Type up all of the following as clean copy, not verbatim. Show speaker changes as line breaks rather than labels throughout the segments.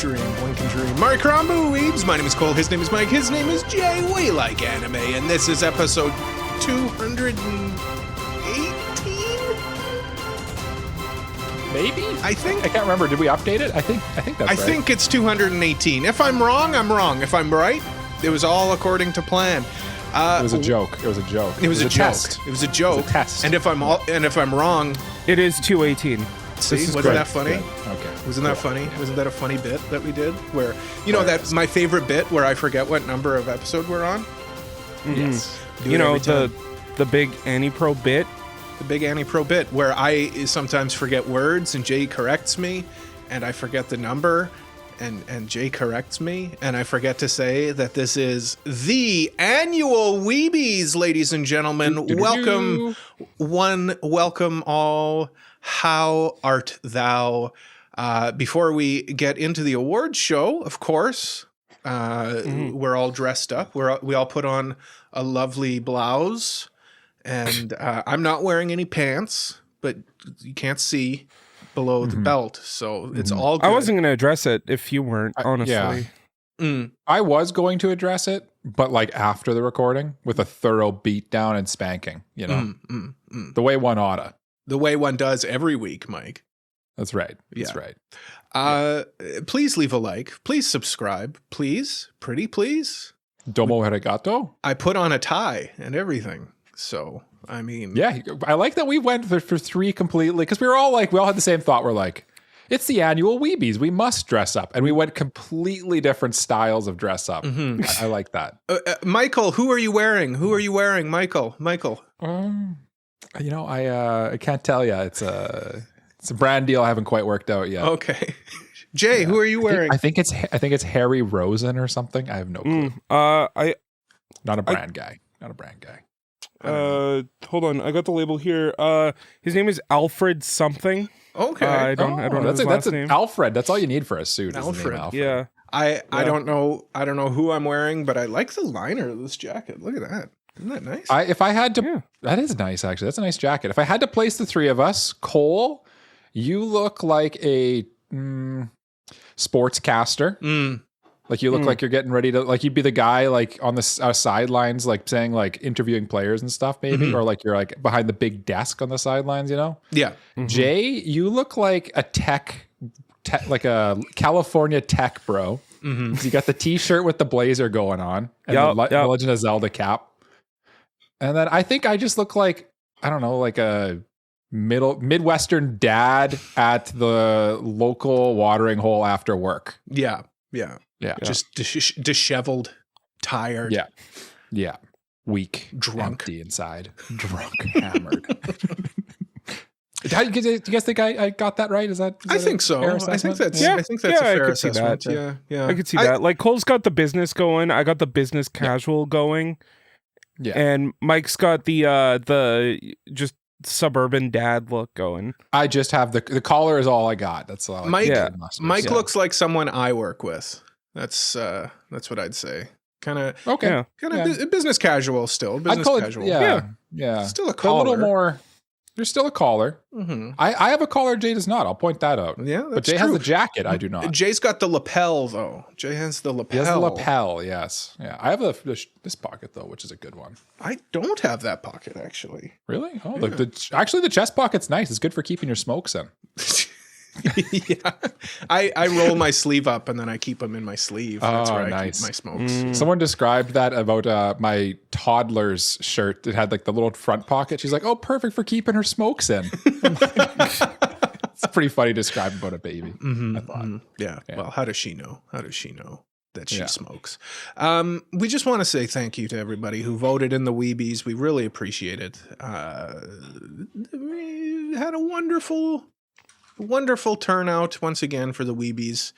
Dream, Blink and Dream. Mark Rambo Weebs. My name is Cole. His name is Mike. His name is Jay. We like anime, and this is episode 218.
Maybe?
I think.
I can't remember. Did we update it? I think that's right.
I think it's 218. If I'm wrong, I'm wrong. If I'm right, it was all according to plan.
It was a joke. It was a joke.
It was a joke.
Test.
It was a joke.
It was a test.
And if I'm wrong,
it is 218.
See, wasn't that funny?
Okay.
Wasn't that funny? Wasn't that a funny bit that we did? Where, that's my favorite bit where I forget what number of episode we're on?
Mm-hmm.
Yes.
The big AniPro bit?
The big AniPro bit where I sometimes forget words and Jay corrects me and I forget the number and Jay corrects me and I forget to say that this is the annual Weebies, ladies and gentlemen. Welcome all. How art thou? Before we get into the awards show, of course, we're all dressed up. We all put on a lovely blouse, and I'm not wearing any pants, but you can't see below the belt, so it's all good.
I wasn't going to address it if you weren't, honestly.
Yeah. I was going to address it, but like after the recording with a thorough beatdown and spanking, the way one oughta.
The way one does every week, Mike.
That's right. That's right.
Please leave a like. Please subscribe. Please. Pretty please.
Domo arigato.
I put on a tie and everything. So, I mean.
Yeah, I like that we went for three completely, because we all had the same thought. We're like, it's the annual Weebies. We must dress up. And we went completely different styles of dress up. Mm-hmm. I like that.
Michael, who are you wearing? Who are you wearing, Michael?
I can't tell you. It's a brand deal I haven't quite worked out yet.
Okay. Jay, who are you wearing?
I think it's Harry Rosen or something. I have no clue. Not a brand guy. Not a brand guy.
Hold on. I got the label here. His name is Alfred something.
Okay.
I don't know his last name.
Alfred. That's all you need for a suit.
Alfred.
Yeah.
I don't know who I'm wearing, but I like the liner of this jacket. Look at that. Isn't that nice?
That is nice, actually. That's a nice jacket. If I had to place the three of us, Cole, you look like a sportscaster. Like you look like you're getting ready to, like you'd be the guy like on the sidelines, like saying like interviewing players and stuff, maybe, or like you're like behind the big desk on the sidelines, Yeah.
Mm-hmm.
Jay, you look like a tech, like a California tech bro. Mm-hmm. So you got the T-shirt with the blazer going on and the Legend of Zelda cap. And then I think I just look like, I don't know, like a Midwestern dad at the local watering hole after work.
Yeah. Just disheveled, tired.
Yeah. Weak.
Drunk.
Empty inside. Drunk. Hammered. Do you guys think I got that right?
I think so. I think that's a fair assessment. Yeah.
I could see that. Like Cole's got the business going. I got the business casual going. Yeah. And Mike's got the just suburban dad look going.
I just have the collar is all I got. That's all.
Mike looks like someone I work with. That's what I'd say. Kind of business casual still. Business casual.
Yeah.
Still a collar.
A little more. There's still a collar.
Mm-hmm.
I have a collar. Jay does not. I'll point that out.
Yeah, that's
but Jay has the jacket. I do not.
Jay's got the lapel though. Jay has the lapel.
He has the lapel. Yes. Yeah. I have this pocket though, which is a good one.
I don't have that pocket actually.
Really? Oh, actually the chest pocket's nice. It's good for keeping your smokes in.
Yeah, I roll my sleeve up and then I keep them in my sleeve. That's where I keep my smokes.
Someone described that about my toddler's shirt. It had like the little front pocket. She's like, "Oh, perfect for keeping her smokes in." It's pretty funny describing about a baby. I thought.
Yeah. Well, how does she know? That she smokes. We just want to say thank you to everybody who voted in the Weebies. We really appreciate it. We had a wonderful turnout once again for the Weebies,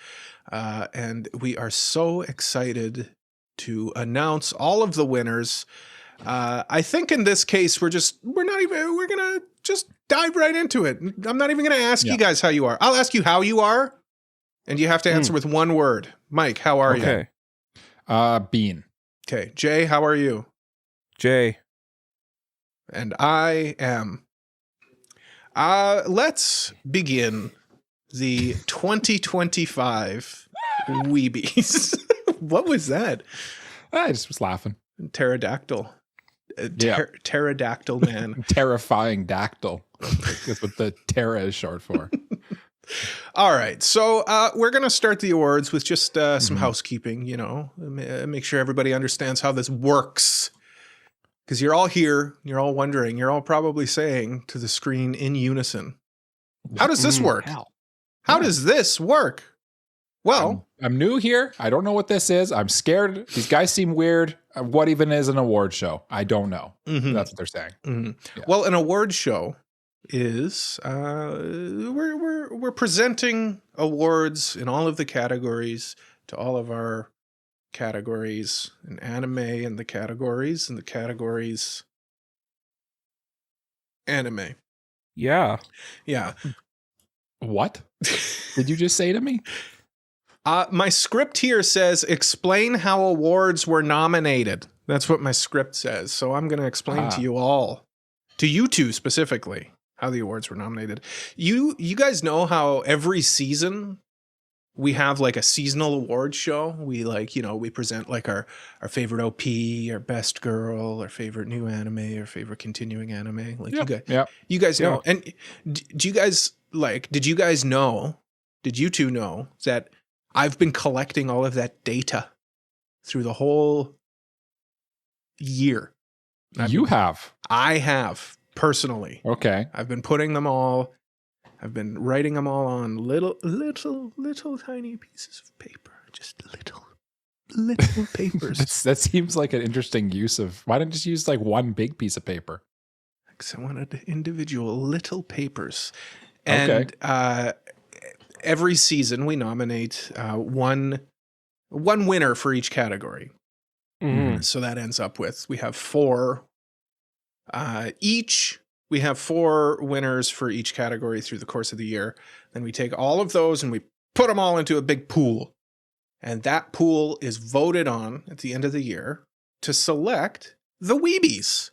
and we are so excited to announce all of the winners. I think in this case we're gonna just dive right into it. I'm not even gonna ask you guys how you are. I'll ask you how you are, and you have to answer with one word. Mike, how are you?
Bean.
Okay, Jay, how are you?
Jay.
And I am. Let's begin the 2025 WEEBies. What was that?
I just was laughing.
Pterodactyl. Pterodactyl man.
Terrifying dactyl. That's what the Terra is short for.
All right. So we're going to start the awards with just some housekeeping, make sure everybody understands how this works. Because you're all here, you're all wondering, you're all probably saying to the screen in unison, how does this work? How does this work? Well,
I'm new here. I don't know what this is. I'm scared. These guys seem weird. What even is an award show? I don't know. That's what they're saying.
Yeah. Well, an award show is we're presenting awards in all of the categories to all of our categories in anime and the categories anime.
Yeah.
What did you just say to me?
My script here says explain how awards were nominated. That's what my script says. So I'm going to explain to you all, to you two specifically, how the awards were nominated. You guys know how every season we have like a seasonal award show. We we present like our favorite OP, our best girl, our favorite new anime, our favorite continuing anime. Like you guys know. And did you two know that I've been collecting all of that data through the whole year? I have personally.
Okay.
I've been putting them all. I've been writing them all on little tiny pieces of paper. Just little papers.
That seems like an interesting use of. Why don't you just use like one big piece of paper?
Because I wanted individual little papers. And every season we nominate one winner for each category. So that ends up with we have 4 each. We have 4 winners for each category through the course of the year. Then we take all of those and we put them all into a big pool. And that pool is voted on at the end of the year to select the WEEBies.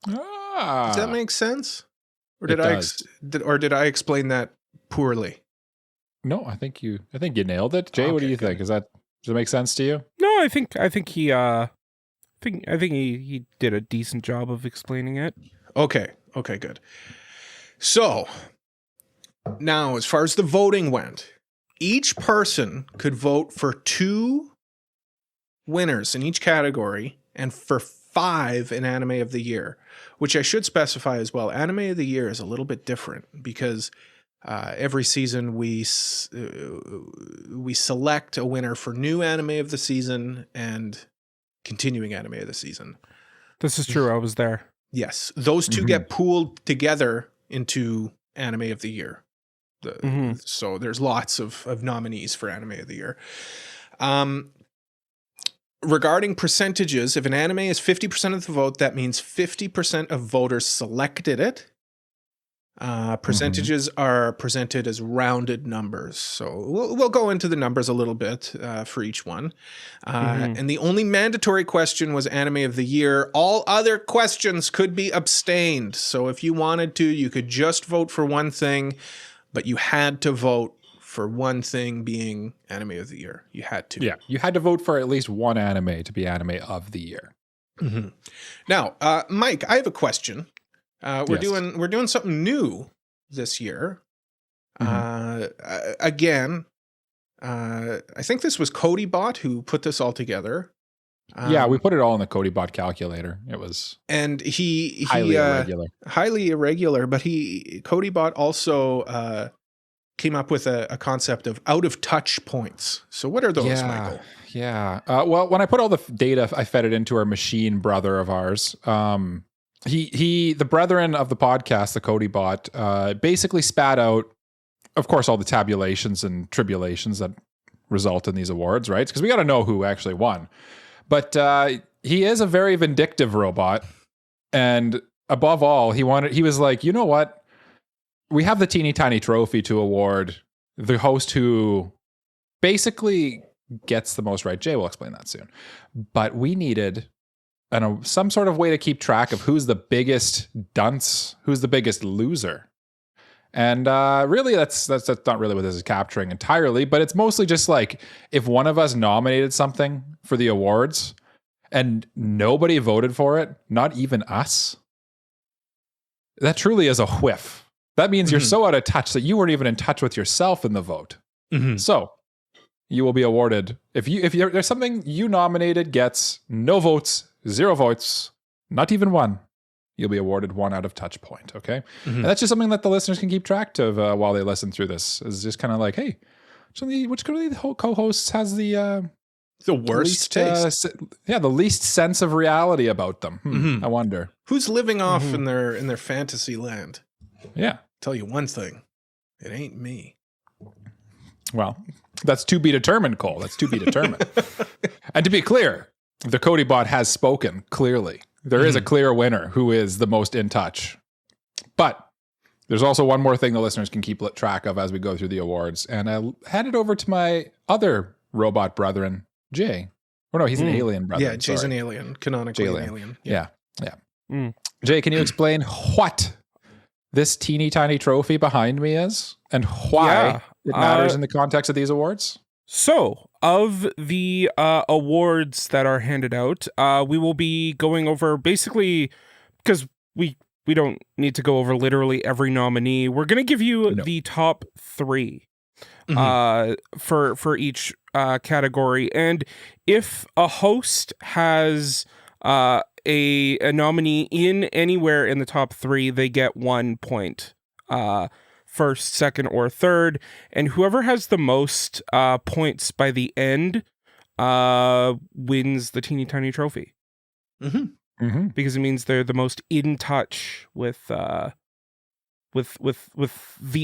Does that make sense? Or did I explain that poorly?
No, I think you nailed it. Jay, what do you think? Does it make sense to you?
No, I think he did a decent job of explaining it.
Okay, good. So, now as far as the voting went, each person could vote for 2 winners in each category and for 5 in Anime of the Year, which I should specify as well. Anime of the Year is a little bit different because every season we select a winner for new anime of the season and continuing anime of the season.
This is true. I was there.
Yes. Those 2 get pooled together into Anime of the Year. So there's lots of nominees for Anime of the Year. Regarding percentages, if an anime is 50% of the vote, that means 50% of voters selected it. Percentages are presented as rounded numbers. So we'll go into the numbers a little bit for each one. And the only mandatory question was Anime of the Year. All other questions could be abstained. So if you wanted to, you could just vote for one thing, but you had to vote for one thing being Anime of the Year. You had to.
Yeah, you had to vote for at least one anime to be Anime of the Year.
Now, Mike, I have a question. We're doing something new this year. Again, I think this was CodyBot who put this all together.
We put it all in the CodyBot calculator. It was
he
highly irregular.
Highly irregular, but CodyBot also came up with a concept of out of touch points. So what are those, Michael?
Yeah. Well, when I put all the data, I fed it into our machine brother of ours. The brethren of the podcast, the CodyBot, basically spat out, of course, all the tabulations and tribulations that result in these awards, right? Because we got to know who actually won. But he is a very vindictive robot, and above all, he was like, you know what? We have the teeny tiny trophy to award the host who basically gets the most right. Jay will explain that soon. But we needed some sort of way to keep track of who's the biggest dunce, who's the biggest loser. And really, that's not really what this is capturing entirely, but it's mostly just like if one of us nominated something for the awards and nobody voted for it, not even us, that truly is a whiff. That means you're so out of touch that you weren't even in touch with yourself in the vote. So you will be awarded if there's something you nominated gets no votes, 0 votes, not even one. You'll be awarded 1 out of touch point. Okay, and that's just something that the listeners can keep track of while they listen through this. Is just kind of like, hey, which one of the co-hosts has the
worst taste?
The least sense of reality about them. I wonder
who's living off in their fantasy land.
Yeah,
tell you one thing, it ain't me.
Well, that's to be determined, Cole. That's to be determined. And to be clear, the Cody bot has spoken clearly. There is a clear winner who is the most in touch. But there's also one more thing the listeners can keep track of as we go through the awards. And I hand it over to my other robot brethren, Jay. Or no, he's an alien brother.
Yeah, Jay's an alien. Canonically an alien.
Yeah. Jay, can you explain what this teeny tiny trophy behind me is and why it matters in the context of these awards?
So, of the awards that are handed out, we will be going over basically, because we don't need to go over literally every nominee. We're going to give you the top 3 for each category. And if a host has a nominee in anywhere in the top 3, they get 1 point. First, second, or third, and whoever has the most points by the end wins the teeny tiny trophy. Because it means they're the most in touch with the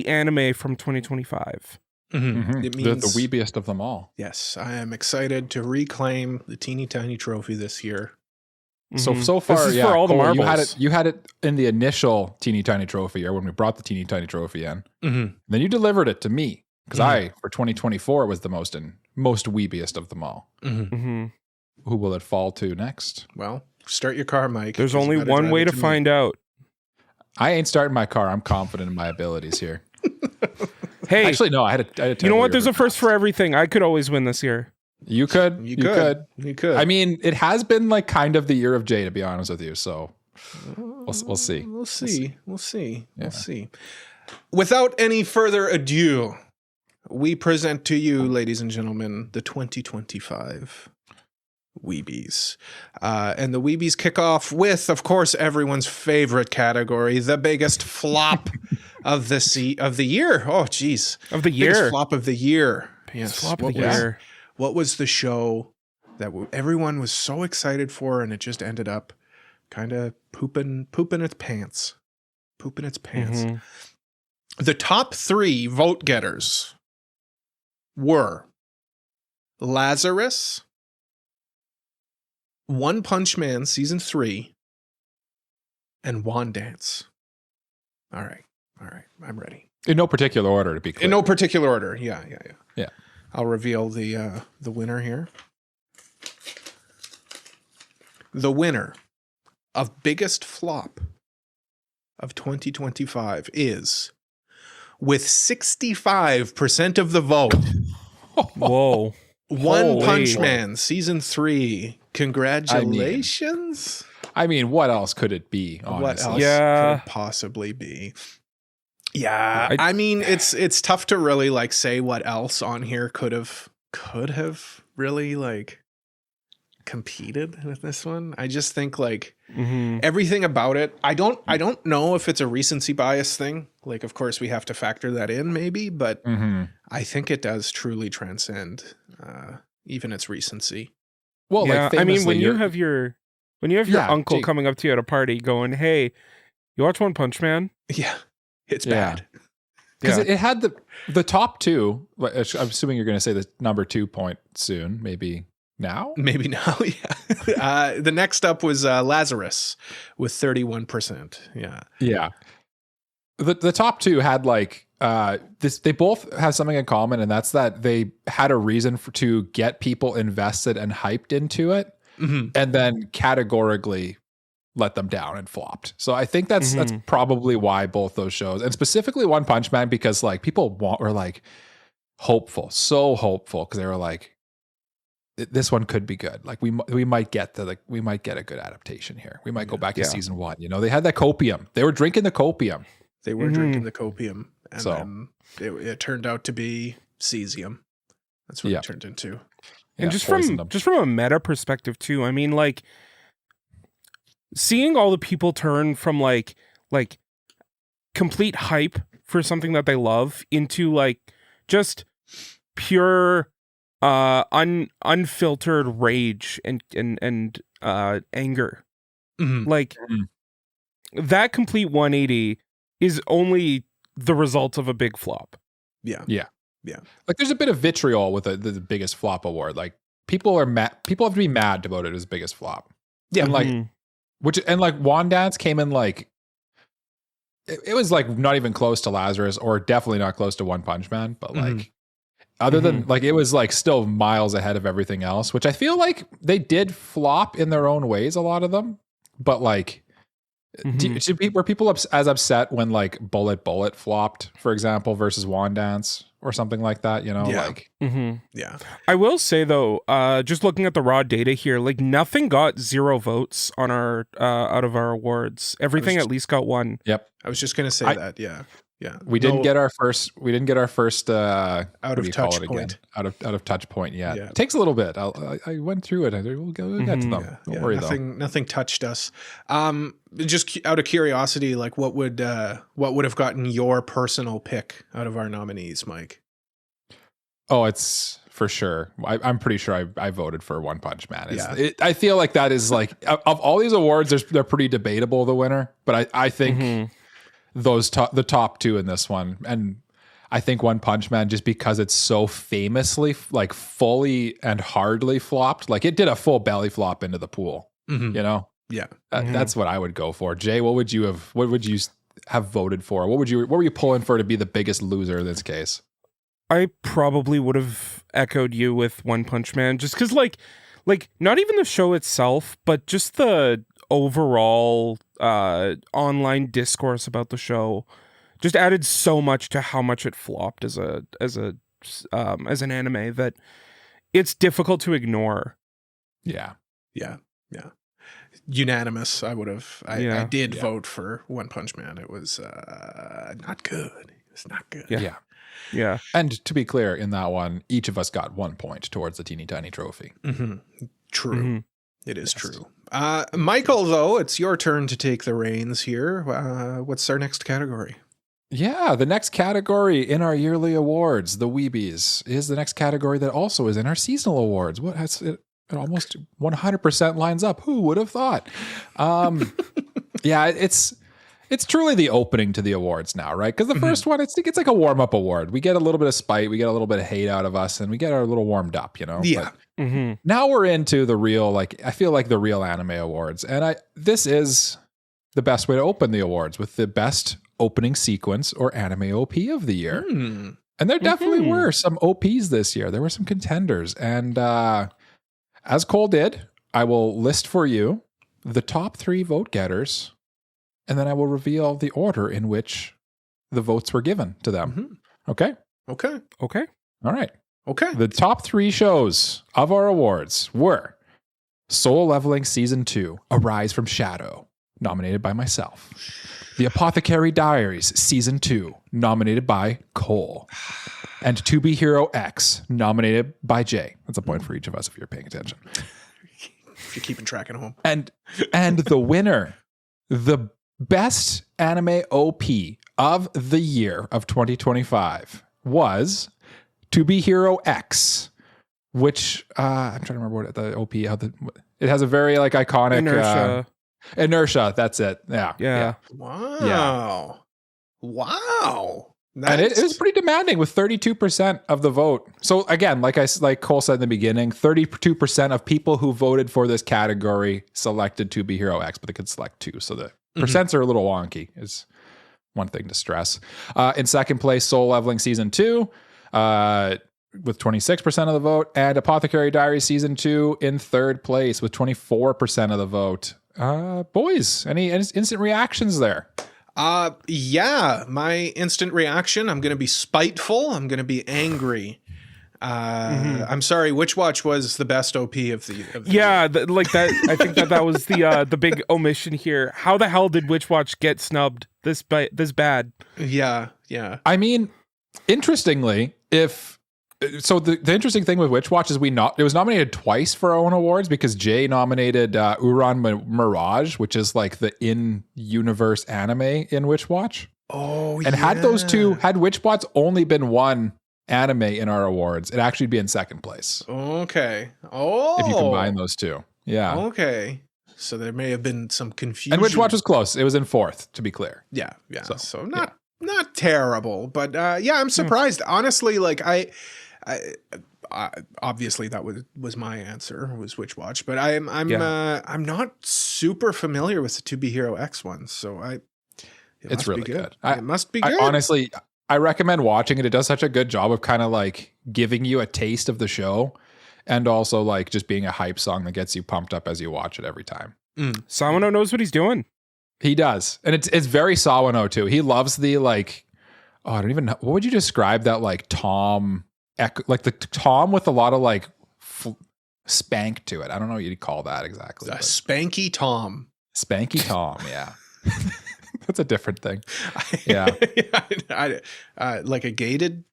anime from 2025.
It means
the weebiest of them all.
Yes, I am excited to reclaim the teeny tiny trophy this year.
So far,
this is for all the marbles.
You had it in the initial teeny tiny trophy, or when we brought the teeny tiny trophy in. Then you delivered it to me because I, for 2024, was the most weebiest of them all. Who will it fall to next?
Well, start your car, Mike.
There's only one way to find out.
I ain't starting my car. I'm confident in my abilities here.
Hey,
actually, no. I had a
you know what? There's a first for everything. I could always win this year.
You could.
I
mean, it has been like kind of the year of Jay, to be honest with you. So we'll see.
We'll see. Without any further ado, we present to you, ladies and gentlemen, the 2025 Weebies. And the Weebies kick off with, of course, everyone's favorite category, the biggest flop of the year. Oh, geez.
Of the year.
Biggest flop of the year. Yes.
Flop of the year.
What was the show that everyone was so excited for, and it just ended up kind of pooping its pants? Pooping its pants. The top 3 vote getters were Lazarus, One Punch Man Season 3, and Wand Dance. All right. I'm ready.
In no particular order, to be clear.
In no particular order. Yeah.
Yeah.
I'll reveal the winner here. The winner of biggest flop of 2025 is, with 65% of the vote,
Whoa.
One Punch Man Season 3. Congratulations.
I mean, what else could it be? Honestly?
What else could it possibly be? Yeah, I mean, it's tough to really like say what else on here could have really like competed with this one. I just think like everything about it. I don't know if it's a recency bias thing. Like, of course, we have to factor that in, maybe, but I think it does truly transcend even its recency.
Well,
yeah,
like
I mean, when you have your uncle coming up to you at a party, going, "Hey, you watch One Punch Man?"
Yeah. It's bad.
Because it had the top 2. I'm assuming you're going to say the number 2 point soon. Maybe now?
Maybe now, yeah. The next up was Lazarus with 31%. Yeah.
Yeah. The top 2 had like this. They both have something in common, and that's that they had a reason to get people invested and hyped into it, and then categorically let them down and flopped. So I think that's probably why both those shows, and specifically One Punch Man, because like people were like hopeful, so hopeful, because they were like, this one could be good. Like we might get a good adaptation here. We might go back to season 1. You know, they had that copium. They were drinking the copium.
They were drinking the copium, and then it turned out to be cesium. That's what it turned into.
And just from a meta perspective too, I mean, like seeing all the people turn from like complete hype for something that they love into like just pure unfiltered rage and anger. Like that complete 180 is only the result of a big flop.
Yeah.
Like there's a bit of vitriol with the biggest flop award. Like people are mad. People have to be mad about it as biggest flop. Yeah. And like Wand Dance came in like, it was like not even close to Lazarus, or definitely not close to One Punch Man, but like other than like, it was like still miles ahead of everything else, which I feel like they did flop in their own ways, a lot of them, but like, were people as upset when like Bullet flopped, for example, versus Wand Dance or something like that? You know, like
I will say though, just looking at the raw data here, like nothing got 0 votes on our out of our awards. Everything at least got 1.
Yep.
I was just gonna say that. Yeah.
We didn't get our first out
of touch point.
Out of touch point yet. It takes a little bit. I went through it. We'll get to them. Don't worry though.
Nothing touched us. Just out of curiosity, like what would have gotten your personal pick out of our nominees, Mike?
Oh, it's for sure. I'm pretty sure I voted for One Punch Man. I feel like that is like of all these awards, they're pretty debatable, the winner. But I think the top 2 in this one, and I think One Punch Man, just because it's so famously like fully and hardly flopped, like it did a full belly flop into the pool. You know, that's what I would go for. Jay, what would you have voted for? What were you pulling for to be the biggest loser in this case?
I probably would have echoed you with One Punch Man, just because like not even the show itself, but just the overall online discourse about the show just added so much to how much it flopped as an anime that it's difficult to ignore.
Yeah. Unanimous. I did vote for One Punch Man. It was not good. It was not good.
Yeah.
And to be clear, in that one, each of us got 1 point towards the teeny tiny trophy.
True. It is true. Michael, though, it's your turn to take the reins here. What's our next category?
Yeah, the next category in our yearly awards, the WEEBies, is the next category that also is in our seasonal awards. What has it almost 100% lines up? Who would have thought? It's truly the opening to the awards now, right? Because the first one, it's like a warm-up award. We get a little bit of spite, we get a little bit of hate out of us, and we get our little warmed up, you know?
Yeah.
But now we're into the real, like, I feel like the real anime awards. And this is the best way to open the awards, with the best opening sequence or anime OP of the year. And there definitely were some OPs this year. There were some contenders. And as Cole did, I will list for you the top 3 vote getters, and then I will reveal the order in which the votes were given to them. Okay?
Okay.
All right.
Okay.
The top 3 shows of our awards were Soul Leveling Season 2, Arise from Shadow, nominated by myself. The Apothecary Diaries Season 2, nominated by Cole. And To Be Hero X, nominated by Jay. That's a point for each of us if you're paying attention.
If you're keeping track at home.
And the winner, the best anime OP of the year of 2025 was To Be Hero X, which I'm trying to remember what the OP, it has a very like iconic Inertia. That's it. Yeah.
Wow.
And it was pretty demanding with 32% of the vote. So again, like Cole said in the beginning, 32% of people who voted for this category selected To Be Hero X, but they could select 2. So the percents are a little wonky, is one thing to stress. In second place, Soul Leveling Season 2, with 26% of the vote, and Apothecary Diaries Season 2 in third place with 24% of the vote. Boys, any instant reactions there?
Yeah, my instant reaction, I'm going to be spiteful. I'm going to be angry. I'm sorry, Witch Watch was the best OP of the
year. Like that. I think that was the big omission here. How the hell did Witch Watch get snubbed this bad?
Yeah.
I mean, interestingly, the interesting thing with Witch Watch is it was nominated twice for our own awards because Jay nominated Uran Mirage, which is like the in-universe anime in Witch Watch.
Oh,
and had Witch Watch only been one anime in our awards, it'd actually be in second place.
Okay. Oh.
If you combine those two. Yeah.
Okay. So there may have been some confusion.
And Witch Watch was close. It was in fourth, to be clear.
Yeah. So not terrible, but I'm surprised. Honestly, like I obviously that was my answer, was Witch Watch, but I'm not super familiar with the To Be Hero X one, so
it's really good.
It must be good.
Honestly, I recommend watching it. It does such a good job of kind of like giving you a taste of the show, and also like just being a hype song that gets you pumped up as you watch it every time.
Sawano knows what he's doing.
He does, and it's very Sawano too. He loves the like. Oh, I don't even know. What would you describe that like Tom? Like the Tom with a lot of like spank to it. I don't know what you'd call that exactly.
Spanky Tom.
Spanky Tom, yeah. That's a different thing. Yeah.
Like a gated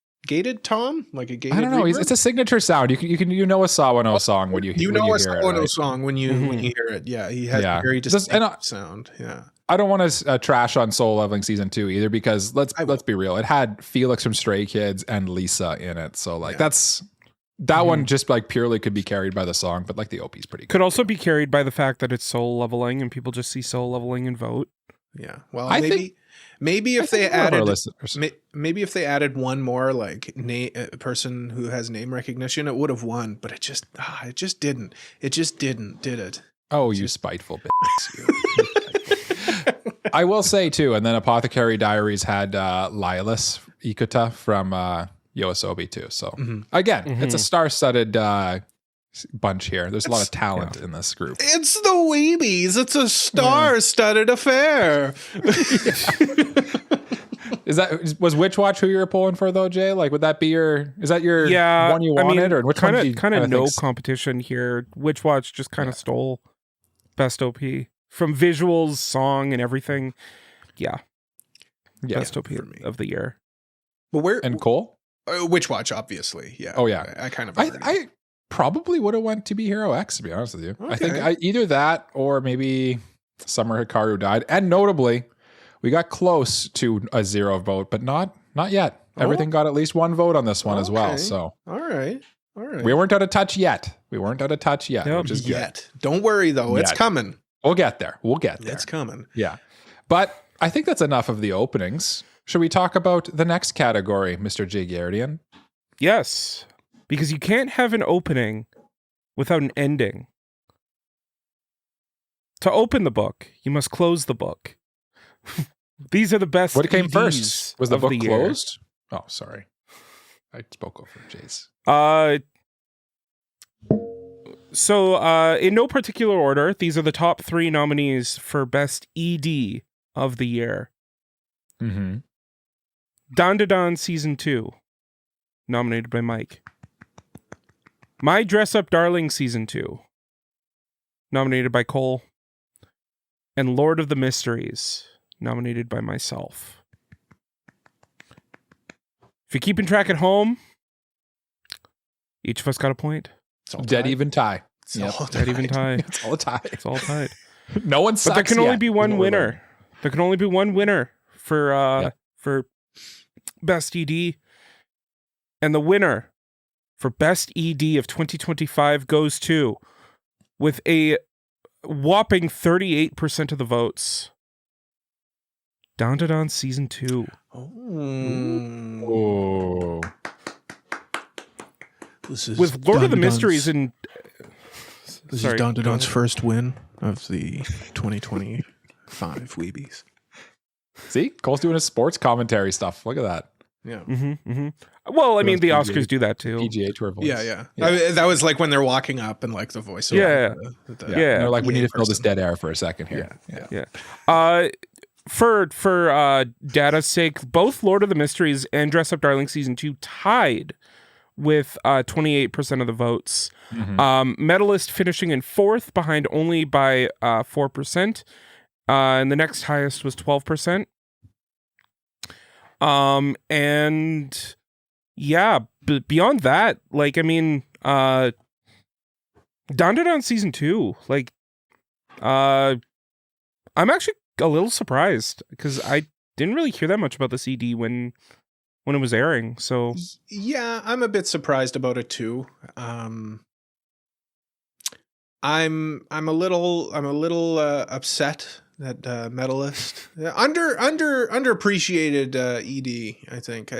Tom? Like a gated
I don't know. It's a signature sound. You know a Sawano song when you hear it.
You know a Sawano song when you hear it. Yeah, he has a very distinct sound. Yeah.
I don't want to trash on Soul Leveling Season 2 either, because let's be real. It had Felix from Stray Kids and Lisa in it. So like that one just like purely could be carried by the song, but like the OP is pretty good.
Could also be carried by the fact that it's Soul Leveling and people just see Soul Leveling and vote.
Yeah. Well, maybe if they added one more like person who has name recognition, it would have won, but it just didn't. It just didn't, did it?
Oh, you spiteful bitch. I will say too, and then Apothecary Diaries had Lilas Ikuta from Yoasobi too. So again, it's a star-studded bunch here. There's a lot of talent in this group.
It's the Weebies. It's a star-studded affair.
Was Witch Watch who you were pulling for though, Jay? Like, would that be is that your one you wanted, or which
kind of no competition here? Witch Watch just kind of stole best OP from visuals, song, and everything. Yeah, best OP of the year.
But
and Cole?
Witch Watch, obviously. Yeah.
Oh yeah.
I kind of.
I probably would have went To Be Hero X, to be honest with you. Okay. I think either that or maybe Summer Hikaru died. And notably, we got close to a 0 vote, but not yet. Everything got at least 1 vote on this one as well. So
all right.
We weren't out of touch yet. Which is good.
Don't worry though, it's coming.
We'll get there.
It's coming.
Yeah. But I think that's enough of the openings. Should we talk about the next category, Mr. J. Gardian?
Yes. Because you can't have an opening without an ending. To open the book, you must close the book. These are the best.
What came
EDs
first? Was the book closed? Oh, sorry. I spoke over Jay's.
So, in no particular order, these are the top 3 nominees for Best ED of the year.
Mm-hmm.
Dandadan Season 2, nominated by Mike. My Dress Up Darling Season 2, nominated by Cole. And Lord of the Mysteries, nominated by myself. If you're keeping track at home, each of us got a point.
Dead even tie.
Dead even tie.
It's all tied.
It's all tied.
No one sucks.
But there can only be one winner. There can only be one winner for Best ED. And the winner for Best ED of 2025 goes to, with a whopping 38% of the votes, Dandadan Season 2.
Oh.
With Lord of the Mysteries and...
This is Dandadan's first win of the 2025 Weebies.
See? Cole's doing his sports commentary stuff. Look at that.
Yeah.
Well, I mean, the
PGA
Oscars do that too.
PGA Tour voice.
Yeah. That was like when they're walking up and like the voice.
Yeah.
And they're like, we need to fill this dead air for a second here.
Yeah. For data's sake, both Lord of the Mysteries and Dress Up Darling season 2 tied with 28% of the votes. Medalist finishing in 4th, behind only by 4%. And the next highest was 12%. And yeah, beyond that, like, I mean, Don season 2, like, I'm actually a little surprised because I didn't really hear that much about the CD when it was airing. So
yeah, I'm a bit surprised about it too. I'm a little upset that medalist underappreciated ED. I think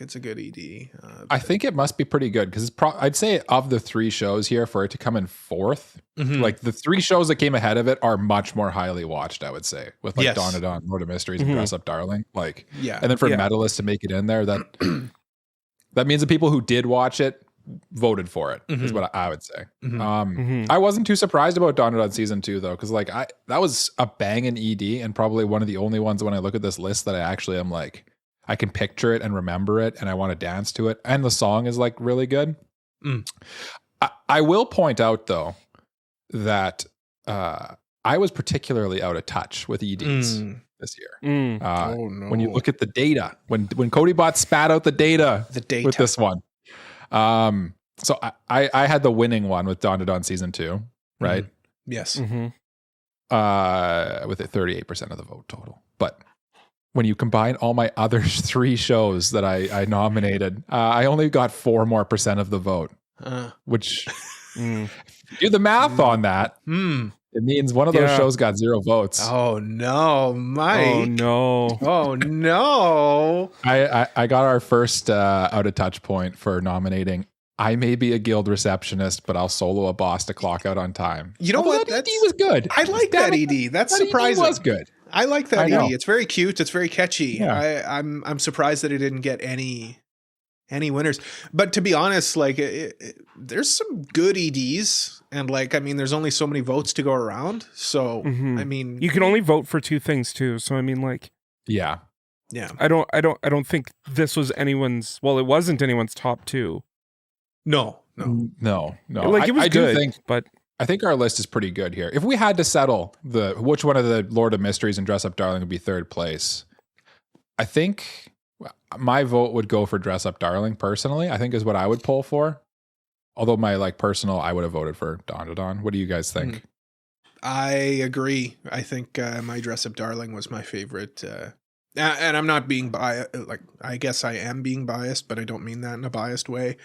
it's a good ED.
I think it must be pretty good because I'd say of the 3 shows here, for it to come in 4th, like the 3 shows that came ahead of it are much more highly watched, I would say, with like Dawn to Dawn, Lord of Mysteries, and Dress Up Darling. Like, and then for medalist to make it in there, that means the people who did watch it voted for it, is what I would say. I wasn't too surprised about Dawn to Dawn season 2 though, because like that was a banging ED, and probably one of the only ones when I look at this list that I actually am like, I can picture it and remember it, and I want to dance to it, and the song is like really good. I will point out though that I was particularly out of touch with EDs this year. When you look at the data, when CodyBot spat out the data with this one. So I had the winning one with Dawn to Dawn season 2, right?
Yes.
With it 38% of the vote total. But when you combine all my other 3 shows that I nominated, I only got 4% more of the vote, which do the math on that. It means one of those shows got 0 votes.
Oh no, Mike.
Oh no.
Oh no.
I got our first out of touch point for nominating I may be a guild receptionist, but I'll solo a boss to clock out on time.
You know what?
That ED was good.
I like that ED. That's surprising.
ED was good.
I like that ED. It's very cute. It's very catchy.
Yeah.
I'm surprised that it didn't get any winners. But to be honest, like there's some good EDs, and like I mean, there's only so many votes to go around. So I mean,
you can only vote for 2 things too. So I mean, like,
yeah.
I don't think this was anyone's. Well, it wasn't anyone's top 2.
No.
Like it was good, but
I think our list is pretty good here. If we had to settle which one of the Lord of Mysteries and Dress Up Darling would be 3rd place, I think my vote would go for Dress Up Darling personally. I think is what I would pull for. Although my like personal, I would have voted for Dawn to Dawn. What do you guys think?
I agree. I think my Dress Up Darling was my favorite. And I'm not being biased. Like, I guess I am being biased, but I don't mean that in a biased way.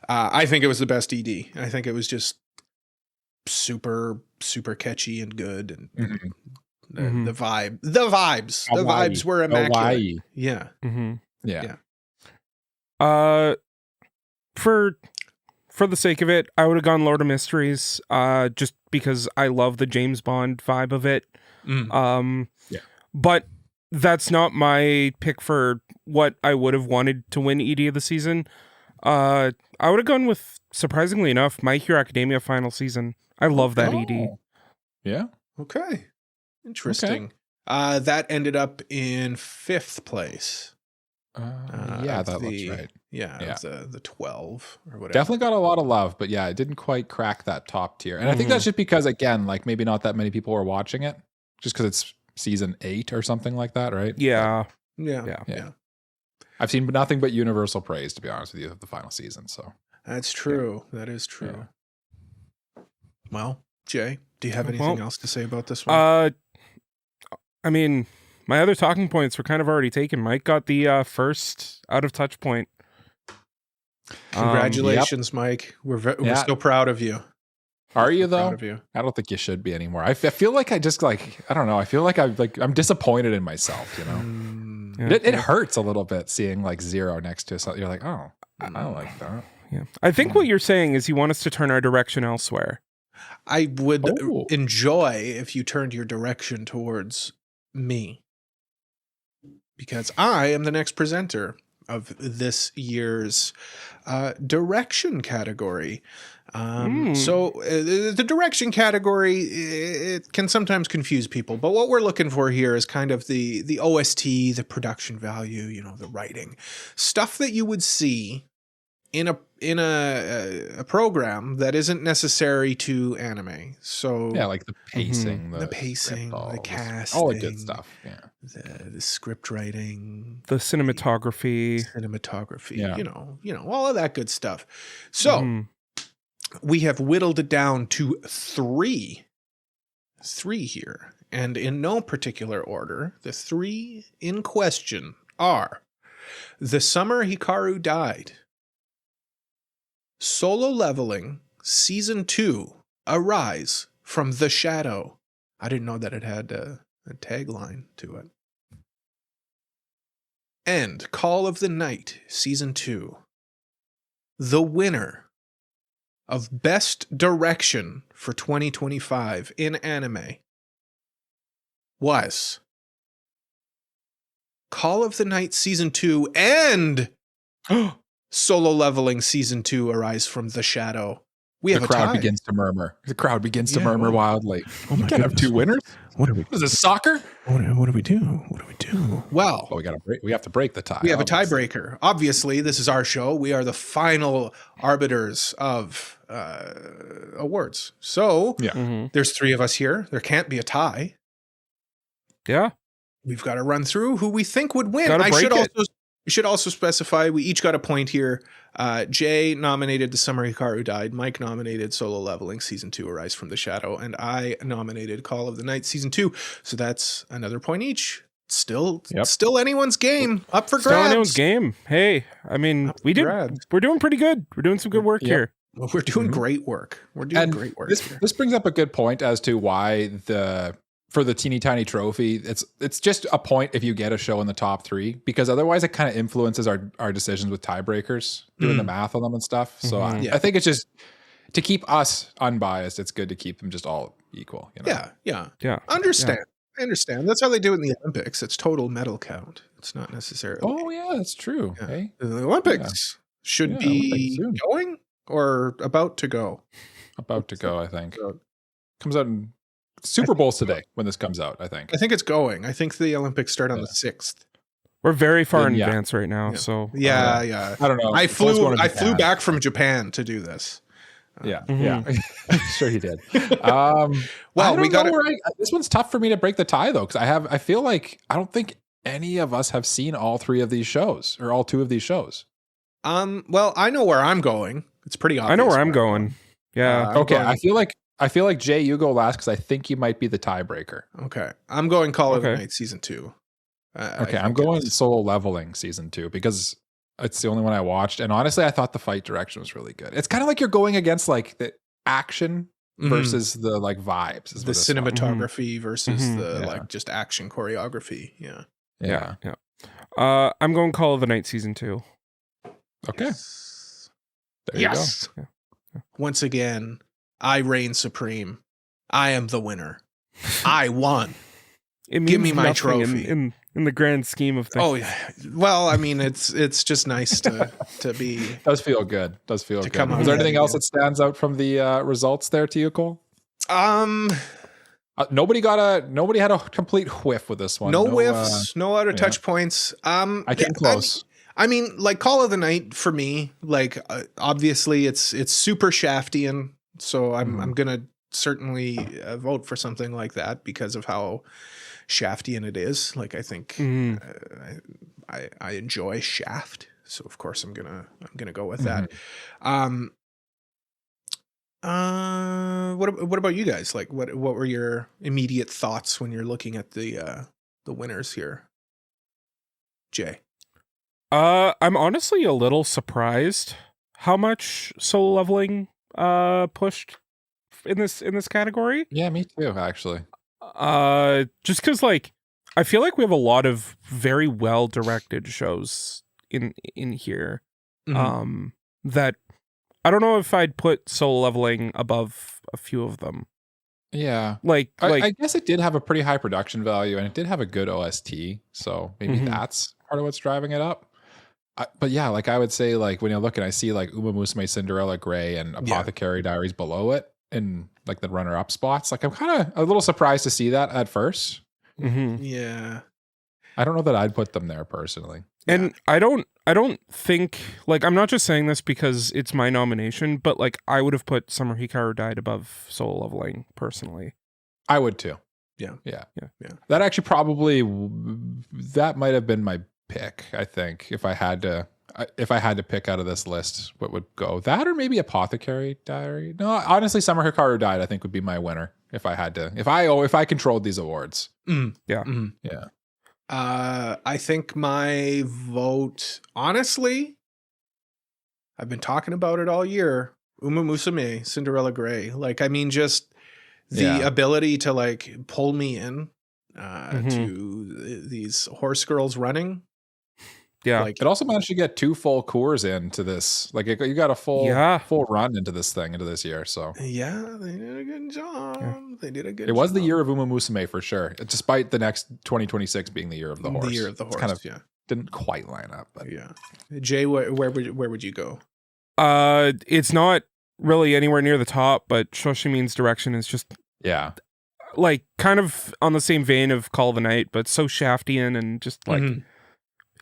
I think it was the best ED. I think it was just super, super catchy and good. And the vibes were immaculate.
Hawaii.
Yeah.
Yeah.
For the sake of it, I would have gone Lord of Mysteries, just because I love the James Bond vibe of it. But that's not my pick for what I would have wanted to win ED of the season. I would have gone with, surprisingly enough, My Hero Academia final season. I love that ED.
Yeah.
Okay. Interesting. Okay. That ended up in 5th place.
That looks right.
Yeah. The 12 or whatever.
Definitely got a lot of love, but yeah, it didn't quite crack that top tier. And I think that's just because, again, like maybe not that many people were watching it, just because it's season 8 or something like that, right?
Yeah.
I've seen nothing but universal praise, to be honest with you, of the final season. So
that's true. That is true. Yeah. Well, Jay, do you have anything else to say about this one?
I mean, my other talking points were kind of already taken. Mike got the first out of touch point.
Congratulations, Mike. We're so proud of you.
Are you though? I don't think you should be anymore. I feel like I just like, I don't know. I feel like I'm disappointed in myself, you know? It hurts a little bit seeing like 0 next to something. You're like, oh, I don't like that.
Yeah. I think what you're saying is you want us to turn our direction elsewhere.
I would enjoy if you turned your direction towards me, because I am the next presenter of this year's direction category. So the direction category, it can sometimes confuse people, but what we're looking for here is kind of the OST, the production value, you know, the writing, stuff that you would see in a program that isn't necessary to anime. So
yeah, like the pacing,
the pacing, the casting,
all the good stuff. Yeah,
the script writing,
the cinematography,
yeah. you know, all of that good stuff. So we have whittled it down to three here, and in no particular order. The three in question are The Summer Hikaru Died, Solo Leveling Season 2, Arise from the Shadow. I didn't know that it had a tagline to it. And Call of the Night Season 2. The winner of Best Direction for 2025 in anime was Call of the Night Season 2 and Solo Leveling Season 2, Arise from the Shadow. We have
the crowd begins to murmur. The crowd begins to murmur wildly. You can't have two winners. What is this, soccer?
What do we do? Well,
we have to break the tie.
We have a tiebreaker. Obviously, this is our show. We are the final arbiters of awards. So there's three of us here. There can't be a tie.
Yeah.
We've got to run through who we think would win. We should also specify we each got a point here. Jay nominated The Summer Hikaru Died. Mike nominated Solo Leveling Season 2, Arise from the Shadow. And I nominated Call of the Night Season 2. So that's another point each. Still anyone's game. Up for grabs.
Still anyone's game. Hey, I mean, we're doing pretty good. We're doing some good work here.
Well, we're doing great work. Great work.
This brings up a good point as to why for the teeny tiny trophy, it's just a point if you get a show in the top three, because otherwise it kind of influences our decisions with tiebreakers, doing the math on them and stuff. So I think it's just to keep us unbiased. It's good to keep them just all equal. You know?
Yeah. Understand. I understand. That's how they do it in the Olympics. It's total medal count. It's not necessarily.
Oh yeah, that's true.
Yeah.
Hey?
The Olympics should be going or about to go.
About to go, I think. Comes out in Super Bowl's today when this comes out, I think.
I think it's going. I think the Olympics start on the 6th.
We're very far in advance right now, so
yeah.
I don't know.
I flew back from Japan to do this.
Yeah. Sure you did.
Well, we got
this one's tough for me to break the tie though, because I feel like I don't think any of us have seen all three of these shows or all two of these shows.
Well, I know where I'm going. It's pretty obvious.
I know where I'm going. Yeah.
Okay. I feel like Jay, you go last because I think you might be the tiebreaker.
Okay. I'm going Call of the Night Season 2.
I'm going Solo Leveling Season 2 because it's the only one I watched. And honestly, I thought the fight direction was really good. It's kind of like you're going against like the action versus the like vibes.
The cinematography versus the like just action choreography.
Yeah. I'm going Call of the Night Season 2.
Okay.
Yes.
There you go.
Yeah. Once again, I reign supreme. I am the winner. I won. Give me my trophy.
In the grand scheme of things.
Oh yeah. Well, I mean, it's just nice to be.
Does feel good. Does feel good.
Come on.
Is there anything else that stands out from the results there to you, Cole? Nobody had a complete whiff with this one.
No whiffs. No out of touch points.
I came close.
I mean, like Call of the Night for me, like obviously it's super Shaftian. So I'm gonna certainly vote for something like that because of how Shaftian it is. Like I think I enjoy Shaft, so of course I'm gonna go with that. What about you guys? Like what were your immediate thoughts when you're looking at the winners here, Jay?
I'm honestly a little surprised how much Solo Leveling pushed in this category.
Yeah, me too, actually.
Just because like I feel like we have a lot of very well directed shows in here. That I don't know if I'd put Solo Leveling above a few of them.
Yeah. I guess it did have a pretty high production value and it did have a good OST, so maybe that's part of what's driving it up. But yeah, like I would say, like when you look and I see like Uma Musume Cinderella Grey and Apothecary Diaries below it in like the runner-up spots, like I'm kind of a little surprised to see that at first.
Yeah.
I don't know that I'd put them there personally.
And I don't think, like, I'm not just saying this because it's my nomination, but like I would have put Summer Hikaru Died above Solo Leveling personally.
I would too.
Yeah.
That actually probably that might have been my pick. I think if I had to pick out of this list, what would go, that or maybe Apothecary Diary. No, honestly, Summer Hikaru Died I think would be my winner if I had to. If I controlled these awards.
Yeah.
Yeah.
I think my vote, honestly, I've been talking about it all year. Uma Musume, Cinderella Grey. Like, I mean, just the ability to like pull me in to these horse girls running.
Yeah.
Like, it also managed to get 2 full cores into this. Like, you got a full run into this year. So
yeah, they did a good job.
Yeah.
They did a good.
It was the year of Uma Musume for sure, despite the next 2026 being the year of the horse.
The year of the horse.
It's kind of didn't quite line up, but
yeah. Jay, where would you go?
It's not really anywhere near the top, but Shoshimin's direction is just like kind of on the same vein of Call of the Night, but so Shaftian and just like.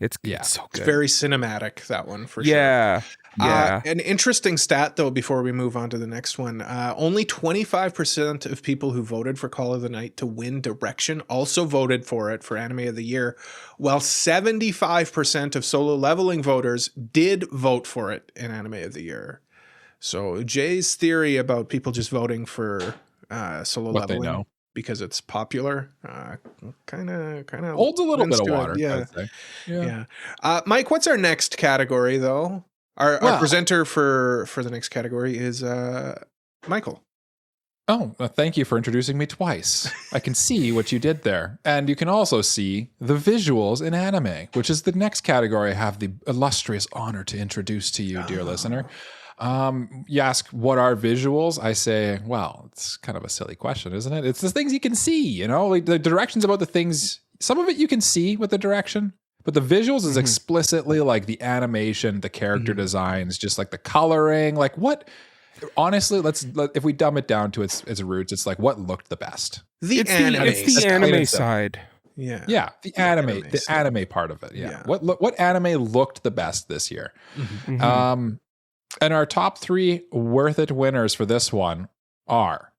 It's so good.
It's very cinematic, that one, for sure.
Yeah.
An interesting stat, though, before we move on to the next one. Only 25% of people who voted for Call of the Night to win direction also voted for it for Anime of the Year, while 75% of Solo Leveling voters did vote for it in Anime of the Year. So Jay's theory about people just voting for Solo Leveling...
They know.
Because it's popular, kind of
holds a little bit of water.
Yeah. Mike, what's our next category though? Our presenter for the next category is Michael.
Oh, thank you for introducing me twice. I can see what you did there, and you can also see the visuals in anime, which is the next category I have the illustrious honor to introduce to you, dear listener. You ask what are visuals? I say, well, it's kind of a silly question, isn't it? It's the things you can see, you know, like the directions about the things. Some of it you can see with the direction, but the visuals is explicitly like the animation, the character designs, just like the coloring, like what. Honestly, if we dumb it down to its roots, it's like what looked the best.
It's the anime side.
Yeah, the anime part of it. Yeah. What anime looked the best this year? And our top 3 worth it winners for this one are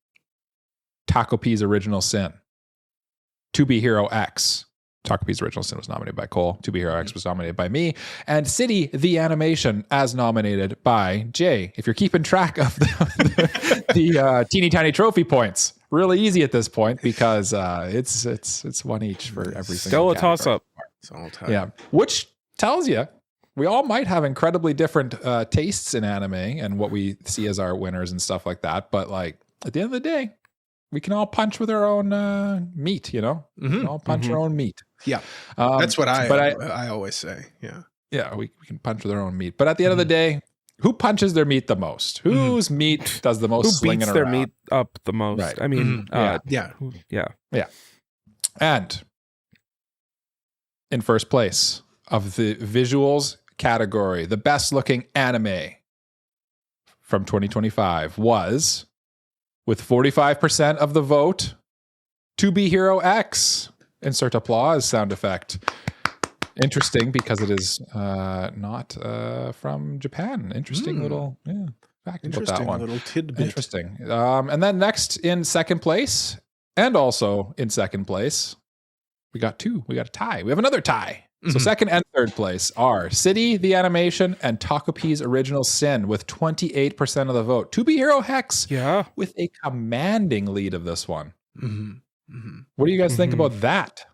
Takopi's Original Sin, To Be Hero X. Takopi's Original Sin was nominated by Cole. To Be Hero X was nominated by me. And City, the Animation, as nominated by Jay. If you're keeping track of the teeny tiny trophy points, really easy at this point because it's one each for every single
Still a toss-up.
Yeah, which tells you we all might have incredibly different tastes in anime and what we see as our winners and stuff like that. But like at the end of the day, we can all punch with our own meat, you know? We can all punch our own meat.
Yeah. That's what I always say. Yeah.
Yeah, we can punch with our own meat. But at the end of the day, who punches their meat the most? Whose meat does the most slinging around?
Who beats their meat up the most? Right. I mean,
yeah. And in first place of the visuals category, the best looking anime from 2025 was, with 45% of the vote, To Be Hero X. Insert applause sound effect. Interesting because it is not from Japan. Interesting little fact about that one.
Little tidbit.
Interesting. And then next in second place, and also in second place, we got a tie. We have another tie. So second and third place are City, the Animation, and Takopi's Original Sin with 28% of the vote. To Be Hero Hex with a commanding lead of this one. What do you guys think about that?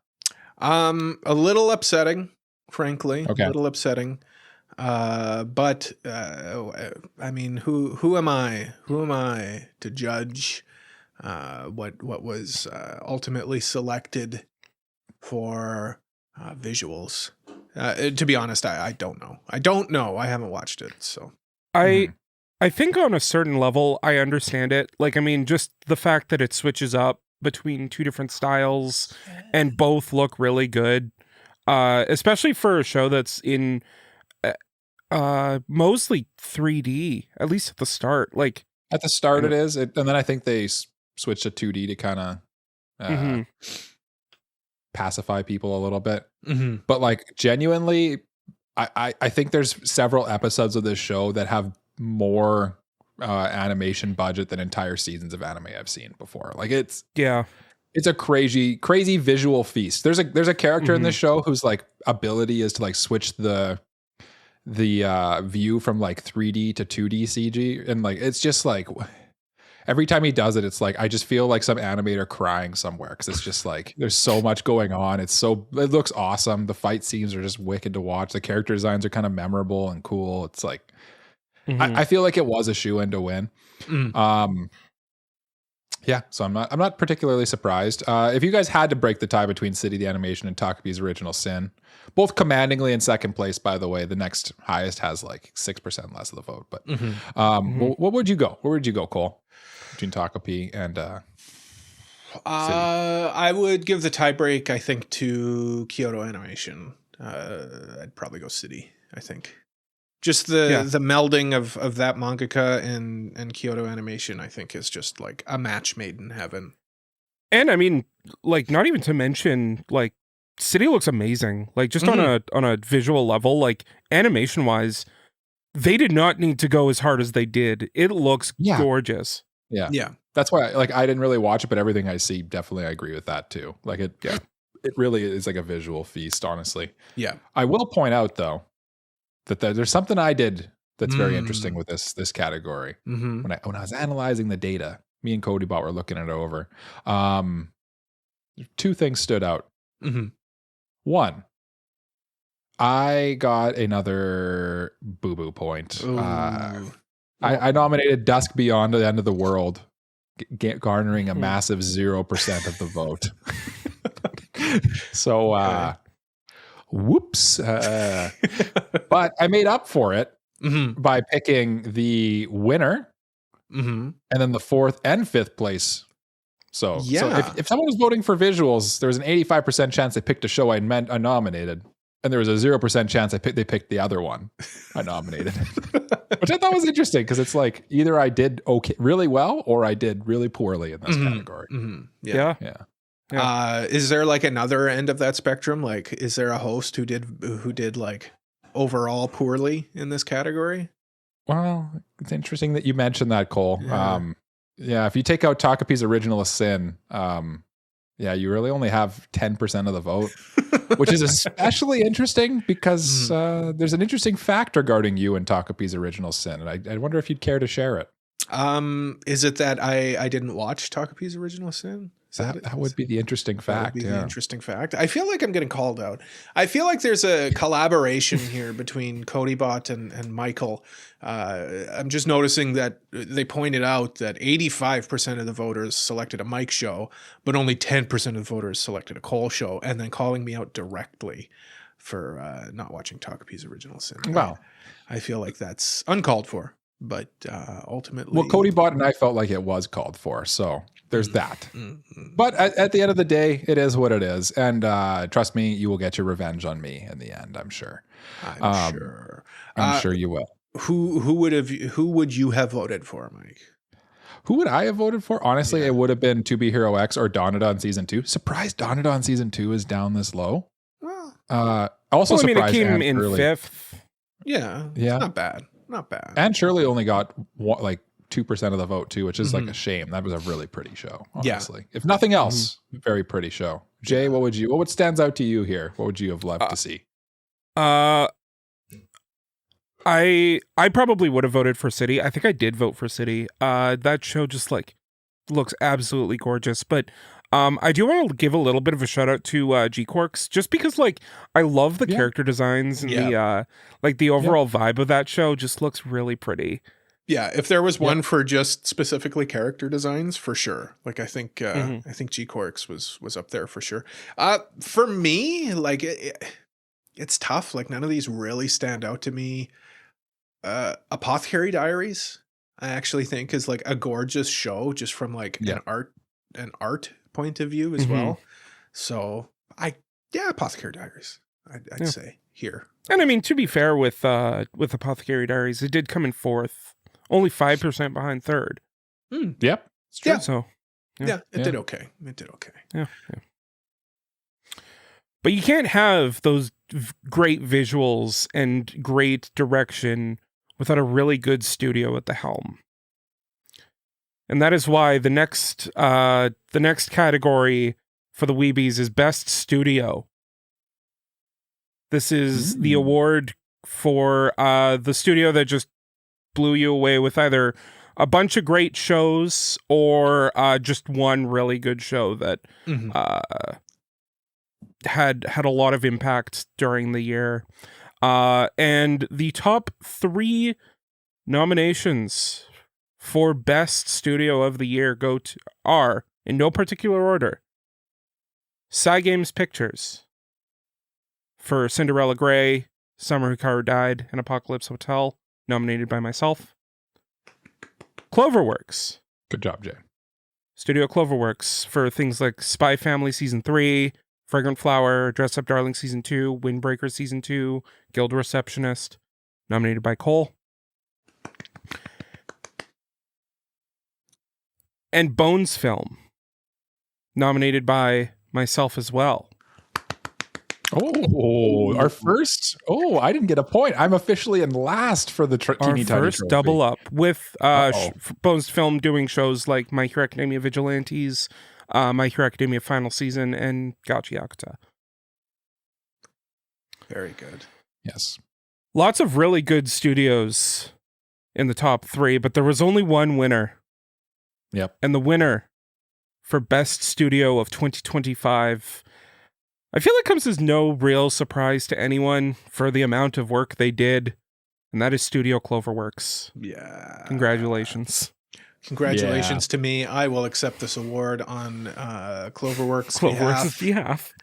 A little upsetting, frankly. Okay. A little upsetting. But I mean, who am I? Who am I to judge what was ultimately selected for visuals? To be honest, I don't know. I haven't watched it, so
I think on a certain level I understand it. Like, I mean, just the fact that it switches up between 2 different styles and both look really good, especially for a show that's in Mostly 3D, at least at the start. Like
At the start it is, and then I think they switched to 2D to kind of pacify people a little bit.
Mm-hmm.
But like genuinely, I think there's several episodes of this show that have more animation budget than entire seasons of anime I've seen before. Like it's a crazy visual feast. There's a character in this show whose like ability is to like switch the view from like 3D to 2D CG, and like it's just like every time he does it, it's like I just feel like some animator crying somewhere, because it's just like there's so much going on. It looks awesome. The fight scenes are just wicked to watch. The character designs are kind of memorable and cool. It's like I feel like it was a shoe-in to win. Yeah, so I'm not particularly surprised. If you guys had to break the tie between City the Animation and Takapi's Original Sin, both commandingly in second place, by the way, the next highest has like 6% less of the vote. But what would you go? Where would you go, Cole, between Takapi and City?
I would give the tiebreak, I think, to Kyoto Animation. I'd probably go City, I think. Just the melding of that mangaka and Kyoto Animation, I think, is just like a match made in heaven.
And I mean, like, not even to mention, like, City looks amazing. Like, just on a visual level, like, animation wise, they did not need to go as hard as they did. It looks gorgeous.
Yeah. That's why I didn't really watch it, but everything I see, definitely I agree with that too. Like it really is like a visual feast, honestly.
Yeah.
I will point out though that there's something I did that's very interesting with this category. When I was analyzing the data, me and Cody Bot were looking it over. Two things stood out. One, I got another boo-boo point. I nominated Dusk Beyond the End of the World, garnering a massive 0% of the vote. So, whoops. But I made up for it by picking the winner and then the 4th and 5th place. So if someone was voting for visuals, there was an 85% chance they picked a show I nominated. And there was a 0% chance they picked the other one I nominated. Which I thought was interesting, because it's like either I did really well or I did really poorly in this category.
Yeah.
Is there like another end of that spectrum? Like, is there a host who did like overall poorly in this category?
Well, it's interesting that you mentioned that, Cole. If you take out Takapi's Original Sin, you really only have 10% of the vote, which is especially interesting because there's an interesting fact regarding you and Takapi's Original Sin, and I wonder if you'd care to share it.
Is it that I didn't watch Takapi's Original Sin?
That would be the interesting fact.
That would be the interesting fact. I feel like I'm getting called out. I feel like there's a collaboration here between Codybot and Michael. I'm just noticing that they pointed out that 85% of the voters selected a Mike show, but only 10% of the voters selected a Cole show, and then calling me out directly for not watching Takapi's Original Sin.
Wow.
I feel like that's uncalled for, but ultimately...
Well, Codybot and I felt like it was called for, so... There's that. But at the end of the day, it is what it is. And trust me, you will get your revenge on me in the end, I'm sure.
I'm sure.
I'm sure you will.
Who would you have voted for, Mike?
Who would I have voted for? Honestly, it would have been To Be Hero X or Donadon Season 2. Surprised Donadon Season 2 is down this low. Also surprised
it came
Anne
in
Shirley.
5th.
Yeah. Not bad.
Anne Shirley only got like 2% of the vote too, which is like a shame. That was a really pretty show, honestly. If nothing else, very pretty show. Jay, what stands out to you here? What would you have loved to see?
I probably would have voted for City. I think I did vote for City. That show just like looks absolutely gorgeous. But I do want to give a little bit of a shout out to G-Quarks, just because like I love the character designs and the like the overall vibe of that show just looks really pretty.
Yeah, if there was one for just specifically character designs, for sure. Like I think G-Quarks was up there for sure. For me, like it's tough. Like none of these really stand out to me. Apothecary Diaries, I actually think is like a gorgeous show, just from like an art point of view as well. So Apothecary Diaries. I'd say here.
And I mean, to be fair with Apothecary Diaries, it did come in fourth, only 5% behind third.
Yep. It's true.
Yeah.
So
Yeah, it did okay. It did okay.
Yeah. But you can't have those great visuals and great direction without a really good studio at the helm. And that is why the next category for the WEEBies is Best Studio. This is the award for the studio that just blew you away with either a bunch of great shows or just one really good show that had a lot of impact during the year. And the top 3 nominations for Best Studio of the Year are, in no particular order, Cygames Pictures for Cinderella Grey, Summer Hikaru Died, and Apocalypse Hotel, nominated by myself. Cloverworks.
Good job, Jay.
Studio Cloverworks for things like Spy Family Season 3, Fragrant Flower, Dress Up Darling Season 2, Windbreaker Season 2, Guild Receptionist, nominated by Cole. And Bones Film, nominated by myself as well.
Oh, our first. Oh, I didn't get a point. I'm officially in last for the teeny tiny
first
trophy.
double up with Bones Film doing shows like My Hero Academia Vigilantes, My Hero Academia Final Season, and Gauchi Yakuta.
Very good.
Yes.
Lots of really good studios in the top 3, but there was only one winner.
Yep.
And the winner for Best Studio of 2025, I feel it comes as no real surprise to anyone for the amount of work they did, and that is Studio Cloverworks.
Yeah.
Congratulations.
Congratulations to me. I will accept this award on Cloverworks'
behalf.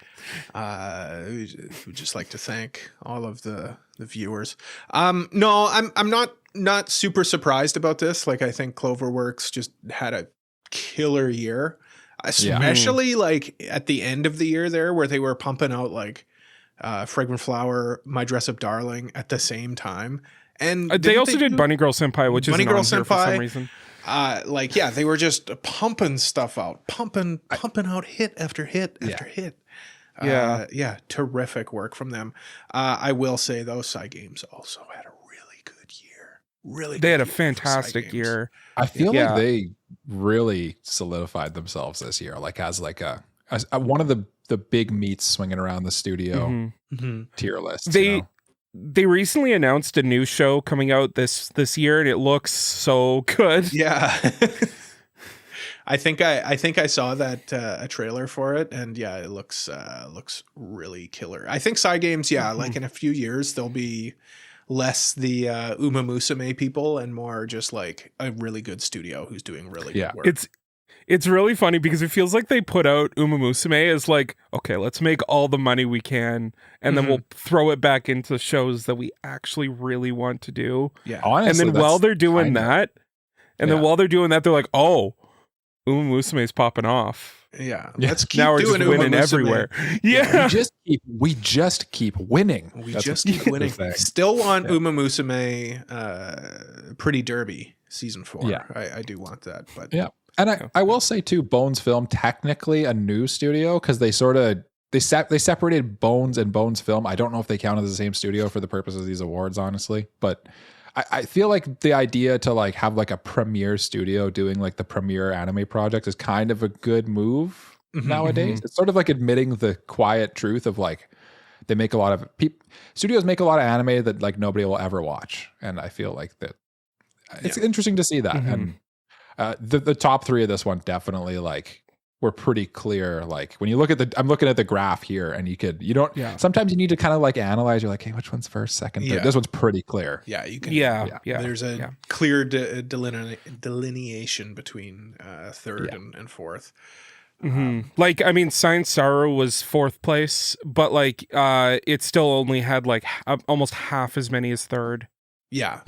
We'd just like to thank all of the viewers. No, I'm not super surprised about this. Like, I think Cloverworks just had a killer year, especially like at the end of the year there, where they were pumping out like Fragrant Flower, My Dress Up Darling at the same time. And
they also did Bunny Girl Senpai, which is Bunny Girl Senpai for some reason.
They were just pumping stuff out, pumping out hit after hit after hit. Terrific work from them. I will say though, Cygames also had a really good year.
They had a fantastic year.
I feel like they really solidified themselves this year, like as like a one of the big meats swinging around the studio tier list.
They recently announced a new show coming out this year, and it looks so good.
Yeah. I think I saw that a trailer for it, and yeah, it looks really killer. I think Cygames, like in a few years, they'll be less the Uma Musume people and more just like a really good studio who's doing really good work.
It's really funny because it feels like they put out Uma Musume as like, okay, let's make all the money we can, and then we'll throw it back into shows that we actually really want to do.
Yeah.
Honestly,
and then while they're doing that, they're like, oh, Uma Musume's popping off.
Yeah. Let's keep
now we're
doing
just winning
Uma Musume
everywhere. Yeah.
We just keep winning.
We just keep winning. Still want Uma Musume Pretty Derby season 4. Yeah. I do want that, but
yeah. And I will say too, Bones Film, technically a new studio, because they separated Bones and Bones Film. I don't know if they count as the same studio for the purpose of these awards, honestly. But I feel like the idea to like have like a premiere studio doing like the premiere anime project is kind of a good move nowadays. It's sort of like admitting the quiet truth of like they make a lot of studios make a lot of anime that like nobody will ever watch, and I feel like that it's interesting to see that. And the top 3 of this one definitely like were pretty clear. Like when you look at I'm looking at the graph here, and sometimes you need to kind of like analyze. You're like, hey, which one's first, second, third? This one's pretty clear.
Yeah, you can.
Yeah.
There's a clear delineation between third and fourth.
Like, I mean, Science Saru was 4th place, but like it still only had like almost half as many as third.
Yeah.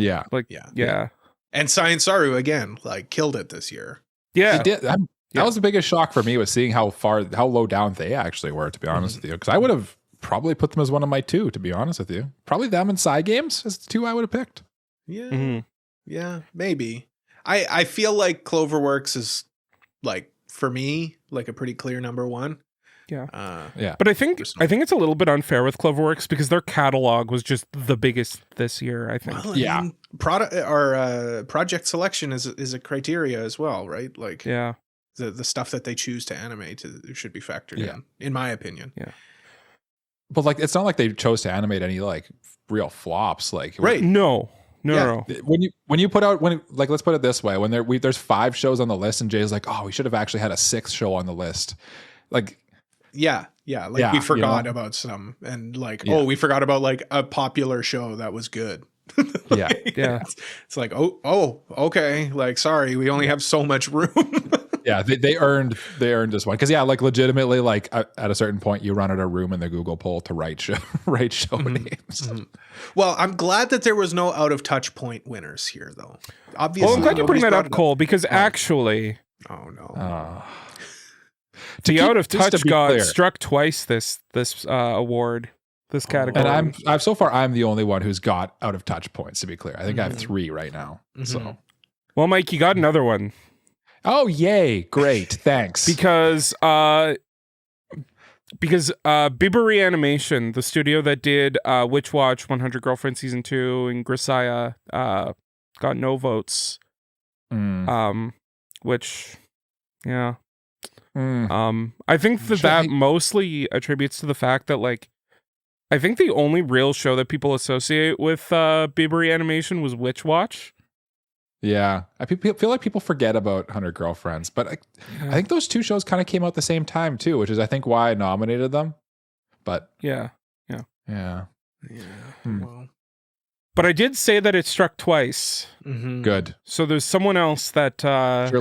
And Science Saru again, like killed it this year.
Yeah,
he did. That was the biggest shock for me, was seeing how low down they actually were, to be honest with you, because I would have probably put them as one of my 2, to be honest with you. Probably them and Psy Games as the 2 I would have picked.
Yeah. Yeah, maybe. I feel like Cloverworks is like, for me, like a pretty clear number 1.
Yeah.
Yeah.
But I think it's a little bit unfair with Cloverworks because their catalog was just the biggest this year, I think.
Well, I mean, project selection is a criteria as well, right? Like the stuff that they choose to animate should be factored in my opinion.
Yeah.
But like, it's not like they chose to animate any like real flops. Like,
right?
No.
When you put out like, let's put it this way: when there's 5 shows on the list, and Jay's like, oh, we should have actually had a 6th show on the list. Like,
like we forgot about some, and like, we forgot about like a popular show that was good.
It's
like, oh, okay. Like, sorry, we only have so much room.
Yeah, they earned this one because like legitimately, like at a certain point, you run out of room in the Google poll to write show names.
Well, I'm glad that there was no out of touch point winners here, though. Obviously,
I'm glad you bring that up, Cole, because actually,
oh no,
the out of touch got struck twice this award. This category,
and I'm the only one who's got out of touch points. To be clear, I think I have 3 right now. So,
well, Mike, you got another one.
Oh, yay! Great, thanks.
Because Bibbery Animation, the studio that did Witch Watch, 100 Girlfriends Season 2, and Grisaya, got no votes. Which, I think that mostly attributes to the fact that, like, I think the only real show that people associate with Bibbery Animation was Witch Watch.
Yeah, I feel like people forget about 100 Girlfriends, but I think those 2 shows kind of came out at the same time too, which is I think why I nominated them. But
yeah.
Well.
But I did say that it struck twice.
Good.
So there's someone else that got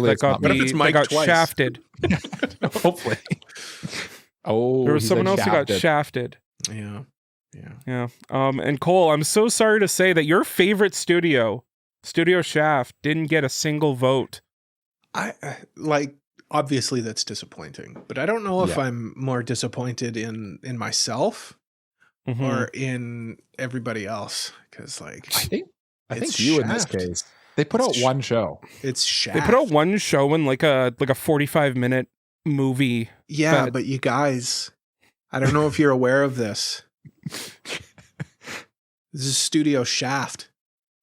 shafted.
Hopefully. Oh,
there was someone else who got shafted.
Yeah.
And Cole, I'm so sorry to say that your favorite Studio Shaft, didn't get a single vote.
I like, obviously that's disappointing, but I don't know if I'm more disappointed in myself or in everybody else, because like
I think you Shaft. In this case, they put out one show.
It's Shaft.
They put out one show in like a 45-minute movie.
Yeah, but you guys, I don't know if you're aware of this. This is Studio Shaft,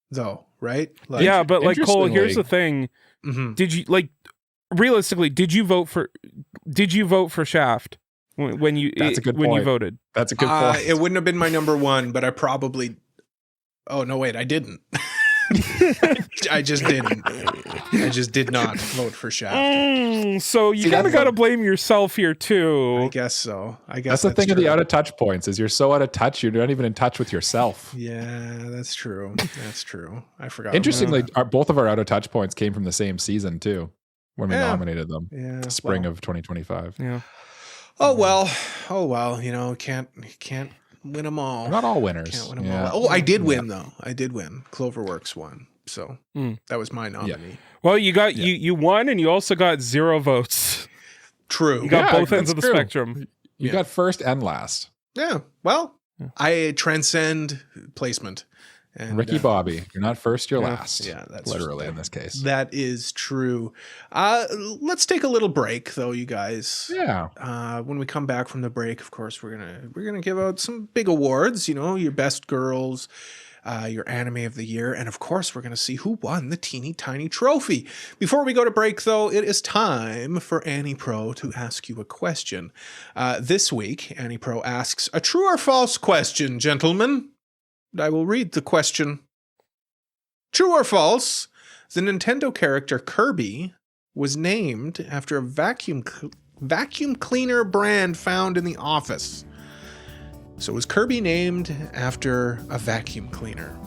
though. Right?
Like, yeah, but like, Cole, here's the thing. Did you, like, realistically, did you vote for Shaft when you voted?
That's a good point.
It wouldn't have been my number 1, but I probably I didn't. I just didn't. I just did not vote for Shaft.
So you kind of got to blame yourself here too.
I guess so.
That's the thing of the out of touch points is you're so out of touch you're not even in touch with yourself.
Yeah, that's true. I forgot.
Interestingly, both of our out of touch points came from the same season too, when we nominated them. Yeah, spring of 2025.
Yeah.
Oh well. You know, can't win them all.
Not all winners.
Can't win them all. Oh, I did win though. I did win. Cloverworks won. So that was my nominee.
Yeah. Well, you got you won, and you also got 0 votes.
True.
You got both ends of the spectrum.
You got first and last.
Yeah. Well, I transcend placement. And
Ricky Bobby, you're not first, you're last.
Yeah, that's
literally in this case.
That is true. Let's take a little break, though, you guys.
Yeah.
When we come back from the break, of course, we're gonna give out some big awards. You know, your best girls, your anime of the year, and of course, we're gonna see who won the teeny tiny trophy. Before we go to break, though, it is time for AniPro to ask you a question. This week, AniPro asks a true or false question, gentlemen. I will read the question. True or false, the Nintendo character Kirby was named after a vacuum cleaner brand found in the office. So was Kirby named after a vacuum cleaner?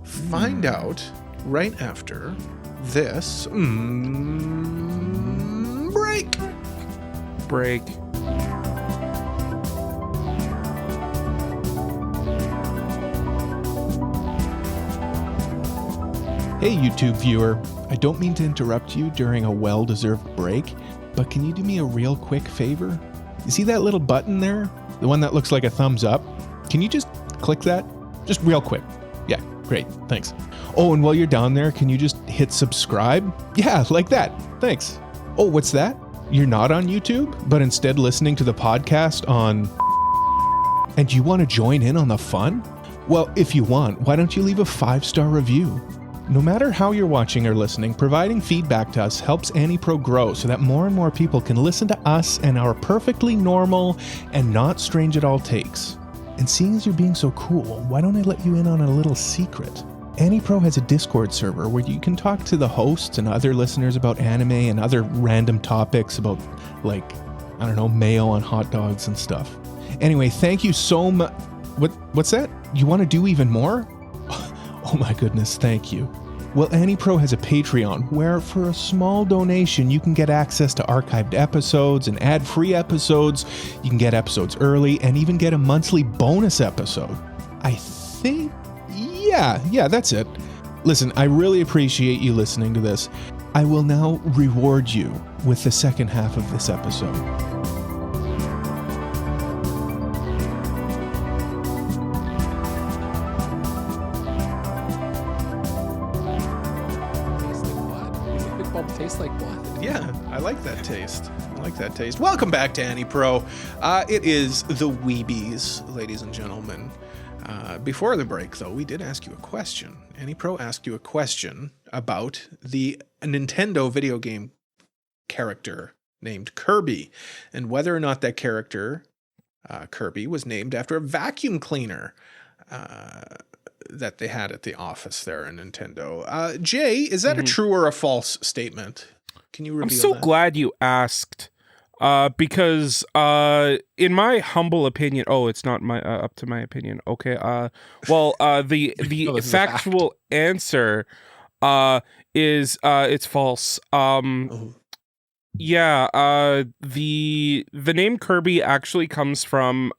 Find out right after this break.
Hey YouTube viewer, I don't mean to interrupt you during a well-deserved break, but can you do me a real quick favor? You see that little button there? the one that looks like a thumbs up. Can you just click that? Just real quick. Yeah, great. Thanks. Oh, and while you're down there, can you just hit subscribe? Yeah, like that. Thanks. Oh, what's that? You're not on YouTube, but instead listening to the podcast on... And you want to join in on the fun? Well, if you want, why don't you leave a 5-star review? No matter how you're watching or listening, providing feedback to us helps AniPro grow so that more and more people can listen to us and our perfectly normal and not strange at all takes. And seeing as you're being so cool, why don't I let you in on a little secret? AniPro has a Discord server where you can talk to the hosts and other listeners about anime and other random topics about, like, I don't know, mayo on hot dogs and stuff. Anyway, thank you so much. What's that? You want to do even more? Oh my goodness, thank you. Well, AniPro has a Patreon where for a small donation you can get access to archived episodes and ad-free episodes. You can get episodes early and even get a monthly bonus episode. I think, yeah, that's it. Listen, I really appreciate you listening to this. I will now reward you with the second half of this episode.
Tastes like blood.
Yeah, I like that taste. Welcome back to AniPro. It is the WEEBies, ladies and gentlemen. Before the break, though, we did ask you a question. AniPro asked you a question about the Nintendo video game character named Kirby, and whether or not that character, Kirby, was named after a vacuum cleaner that they had at the office there in Nintendo. Jay, is that a true or a false statement? Can you reveal
I'm so
that?
glad you asked, because in my humble opinion, it's not my up to my opinion. Okay. The
No,
factual answer is it's false. Yeah, the name Kirby actually comes from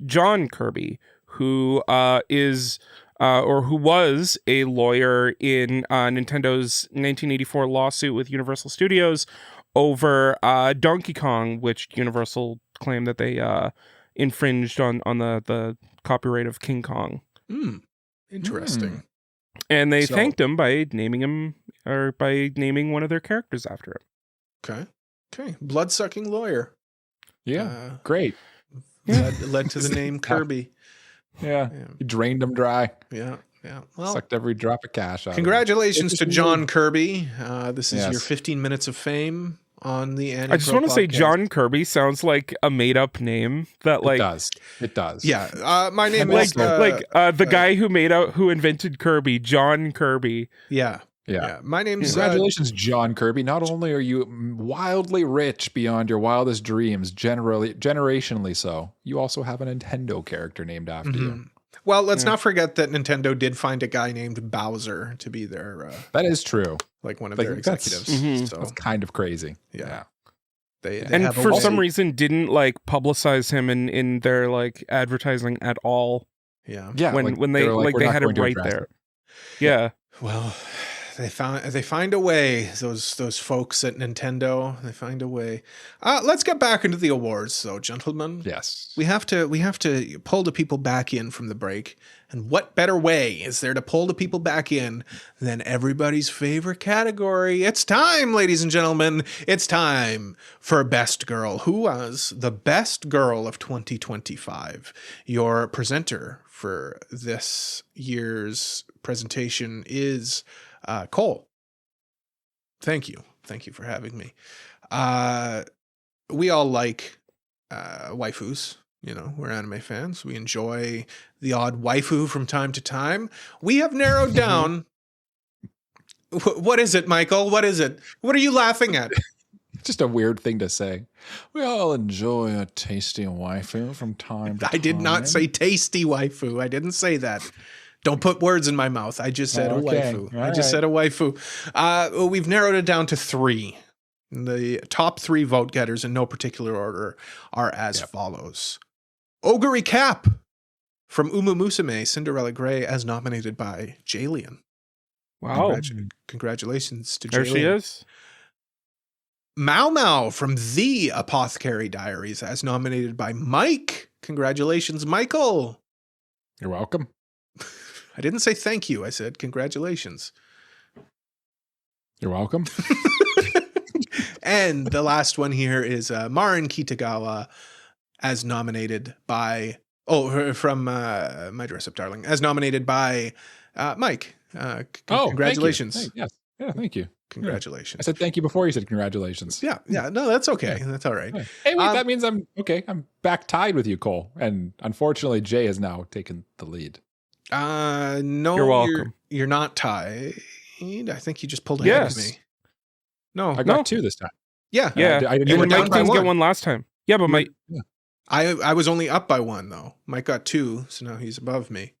John Kirby, who is who was a lawyer in Nintendo's 1984 lawsuit with Universal Studios over Donkey Kong, which Universal claimed that they infringed on the copyright of King Kong.
Interesting.
And they thanked him by naming one of their characters after him.
Okay. Blood-sucking lawyer.
Yeah, great.
Led to the name Kirby.
Yeah. You drained them dry.
Yeah. Well,
sucked every drop of cash out.
Congratulations to John Kirby. This is
Yes.
your 15 minutes of fame on the AniPro
I just want to say
podcast.
John Kirby sounds like a made-up name that, like,
It does.
Yeah. My name
like
is
the guy who invented Kirby, John Kirby.
Yeah. My name's
Congratulations, John Kirby. Not only are you wildly rich beyond your wildest dreams, generationally so, you also have a Nintendo character named after you.
Well, let's not forget that Nintendo did find a guy named Bowser to be their
that is true.
like one of their executives. So
That's kind of crazy.
yeah. They
And
have
for some reason didn't like publicize him in their like advertising at all.
Yeah.
When they
were
they
"We're
had
not
it
going to
right
address
there.
it."
Yeah.
Well, they find a way. Those folks at Nintendo, they find a way. Let's get back into the awards, though, gentlemen.
Yes.
We have to pull the people back in from the break. And what better way is there to pull the people back in than everybody's favorite category? It's time, ladies and gentlemen. It's time for Best Girl. Who was the best girl of 2025? Your presenter for this year's presentation is Cole. Thank you for having me. We all like waifus. You know, we're anime fans. We enjoy the odd waifu from time to time. We have narrowed down. What is it, Michael? What is it? What are you laughing at?
Just a weird thing to say. We all enjoy a tasty waifu from time to time.
I did not say tasty waifu. I didn't say that. Don't put words in my mouth. I just said a waifu.
All
I just said a waifu. We've narrowed it down to 3. The top 3 vote getters in no particular order are as follows. Ogre Cap from Uma Musume Cinderella Grey as nominated by Jalian.
Wow.
Congratulations to Jalian.
There she is.
Mau Mau from The Apothecary Diaries as nominated by Mike. Congratulations, Michael.
You're welcome.
I didn't say thank you. I said congratulations.
You're welcome.
And the last one here is Marin Kitagawa, as nominated by from My Dress Up Darling, as nominated by Mike. Congratulations.
Thank you. Yes. Yeah, thank you.
Congratulations.
I said thank you before you said congratulations.
Yeah. No, that's okay. That's all right.
Hey, wait, that means I'm okay. I'm back tied with you, Cole. And unfortunately, Jay has now taken the lead.
No,
you're welcome.
You're not tied. I think you just pulled ahead of me. No,
I got 2 this time.
Yeah.
Yeah.
You
and Mike didn't get 1 last time. Yeah, but Mike.
Yeah. I was only up by 1 though. Mike got 2, so now he's above me.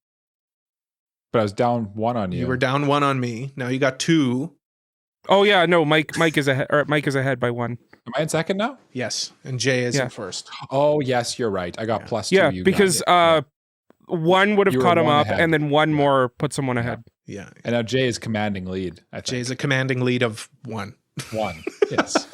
But I was down 1 on you.
You were down 1 on me. Now you got 2.
Oh yeah, no, Mike is ahead. Or Mike is ahead by 1.
Am I in second now?
Yes, and Jay is in first.
Oh yes, you're right. I got plus 2.
Yeah,
you
because 1 would have caught him up,
ahead.
And then 1 more puts someone ahead.
Yeah.
And now Jay is commanding lead.
Jay's a commanding lead of 1.
1. Yes.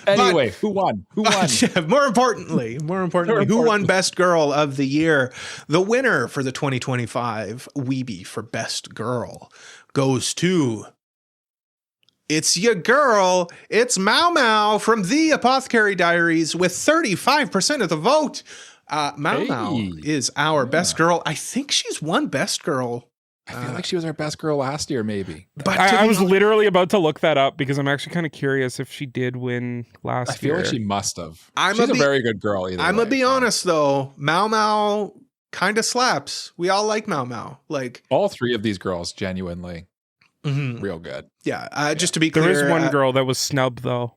Anyway, who won? Who won?
More importantly, who won Best Girl of the Year? The winner for the 2025 WEEBie for Best Girl goes to... It's your girl. It's Mau Mau from the Apothecary Diaries with 35% of the vote. Mau Mau is our best girl. I think she's won Best Girl.
I feel like she was our best girl last year, maybe.
But
I was literally about to look that up because I'm actually kind of curious if she did win last year.
I feel like she must have. She's a very good girl either
I'm going to be honest, though. Mau Mau kind of slaps. We all like Mau Mau. Like
all 3 of these girls, genuinely. Real good.
Yeah. Just to be clear,
there is one girl that was snubbed though.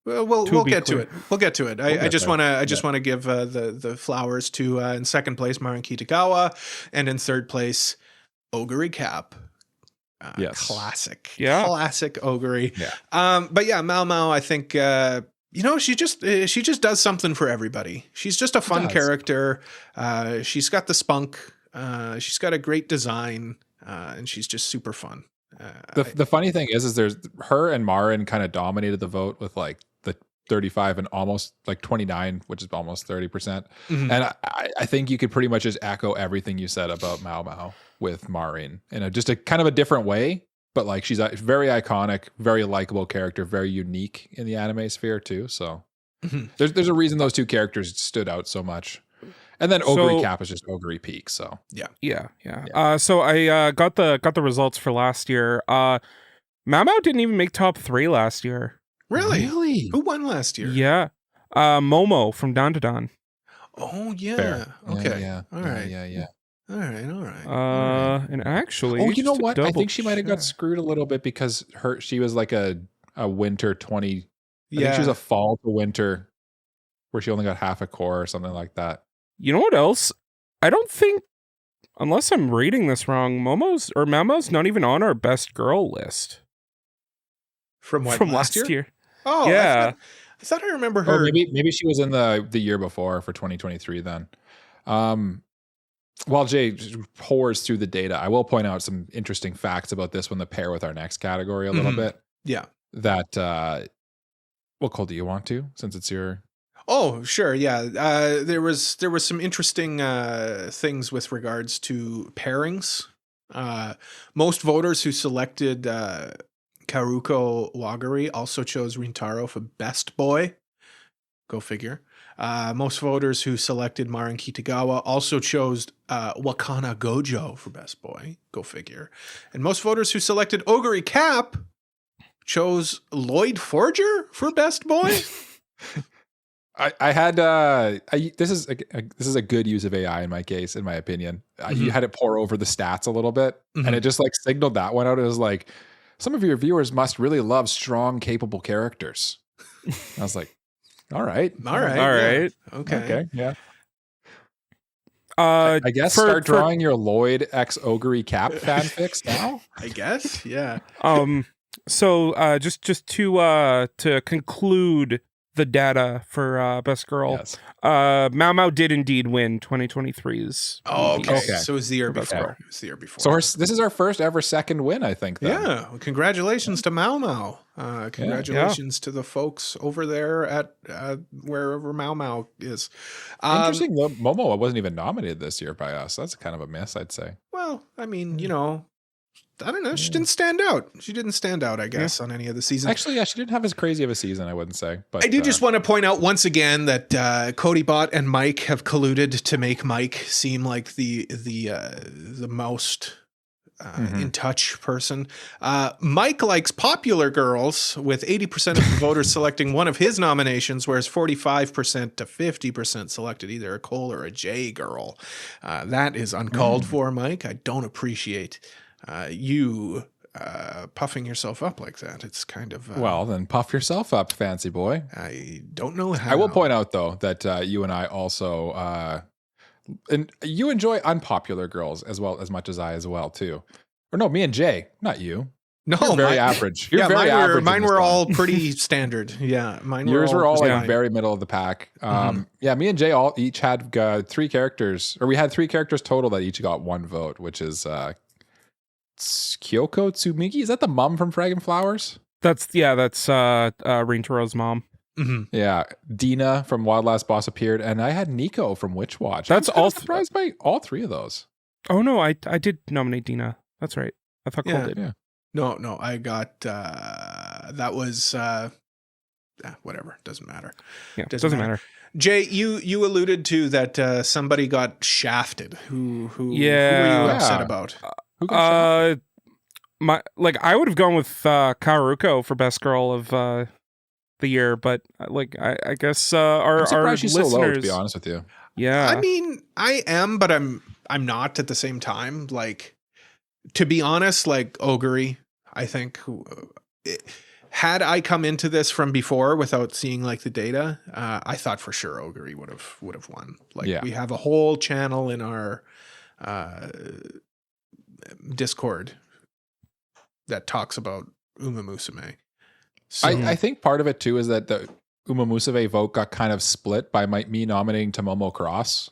We'll get to it. We'll get to it. I just want to give the flowers to in second place Marin Kitagawa, and in third place Ogre Cap.
Yes.
Classic.
Yeah.
Classic Ogre.
Yeah.
But yeah, Mau Mau, I think she just does something for everybody. She's just a fun character. She's got the spunk. She's got a great design, and she's just super fun.
The funny thing is there's her and Marin kind of dominated the vote with like the 35 and almost like 29, which is almost 30%. And I think you could pretty much just echo everything you said about Mau Mau with Marin in just a kind of a different way. But like she's a very iconic, very likable character, very unique in the anime sphere too. So there's a reason those 2 characters stood out so much. And then Ogre Cap is just Ogre Peak, so
yeah. So I got the results for last year. Mau Mau didn't even make top 3 last year.
Really? Who won last year?
Yeah, Momo from Don to Don.
Oh yeah.
Fair.
Okay.
Yeah.
All right.
Yeah.
All right.
And actually,
you know what? I think she might have got screwed a little bit because she was like a winter 20. I think she was a fall to winter, where she only got half a core or something like that.
You know what else? I don't think, unless I'm reading this wrong, Mau Mau's not even on our best girl list.
From what?
From last year.
Oh,
yeah.
I thought I remember her.
Maybe she was in the year before for 2023 then. While Jay pours through the data, I will point out some interesting facts about this one, the pair with our next category a little bit.
Yeah.
That, what Cole, do you want to, since it's your...
Oh, sure. Yeah. There was some interesting things with regards to pairings. Most voters who selected Karuko Wagari also chose Rintaro for best boy. Go figure. Most voters who selected Marin Kitagawa also chose Wakana Gojo for best boy. Go figure. And most voters who selected Ogre Cap chose Lloyd Forger for best boy.
I had this is a good use of AI in my case, in my opinion. You had it pour over the stats a little bit, and it just like signaled that one out. It was like, some of your viewers must really love strong, capable characters. I was like, all right.
Okay.
Yeah. I guess start drawing your Lloyd X Ogre Cap fanfics now.
I guess, yeah.
So just to conclude the data for Best Girl.
Yes.
Mau Mau did indeed win 2023's.
Oh, okay.
Okay.
So it was the year
Okay.
before. It was the year before.
So this is our first ever second win, I think. Then.
yeah. Well, congratulations to Mau Mau. Congratulations to the folks over there at wherever Mau Mau is.
Interesting though, Momo wasn't even nominated this year by us. That's kind of a miss, I'd say.
Well, I mean, I don't know. She didn't stand out. She didn't stand out, I guess, on any of the seasons.
Actually, yeah, she didn't have as crazy of a season, I wouldn't say. But
I do just want to point out once again that Cody Bot and Mike have colluded to make Mike seem like the most in touch person. Mike likes popular girls, with 80% of the voters selecting one of his nominations, whereas 45% to 50% selected either a Cole or a J girl. That is uncalled for, Mike. I don't appreciate you puffing yourself up like that. It's kind of
well, then puff yourself up, fancy boy.
I don't know how.
I will point out though that you and I also and you enjoy unpopular girls as much as I as well too. Or no, me and Jay, not you.
No,
You're very average. You're very
mine
average.
Mine were all pretty standard. Yeah,
Yours were all like
fine.
very middle of the pack. Yeah, me and Jay each had 3 characters, or we had 3 characters total that each got 1 vote, which is Kyoko Tsumigi. Is that the mom from Frag and Flowers?
That's Rintaro's mom.
Mm-hmm.
Yeah, Dina from Wild Last Boss appeared, and I had Nico from Witch Watch.
That's
I'm
all
surprised by all 3 of those.
Oh no, I did nominate Dina. That's right. I thought Cole did.
Yeah.
No, I got that was whatever. Doesn't matter.
Yeah, doesn't matter.
Jay, you alluded to that somebody got shafted. Who were you
Yeah.
upset about?
Who got shot?
I would have gone with Kaoruko for best girl of the year, but I guess our
I'm surprised she's so
listeners.
low, to be honest with you.
Yeah,
I mean, I am, but I'm not at the same time. Like, to be honest, like Ogre, I think had I come into this from before without seeing like the data, I thought for sure Ogre would have won. Like, we have a whole channel in our Discord that talks about Uma Musume. So,
I think part of it too is that the Uma Musume vote got kind of split by me nominating Tomomo Cross.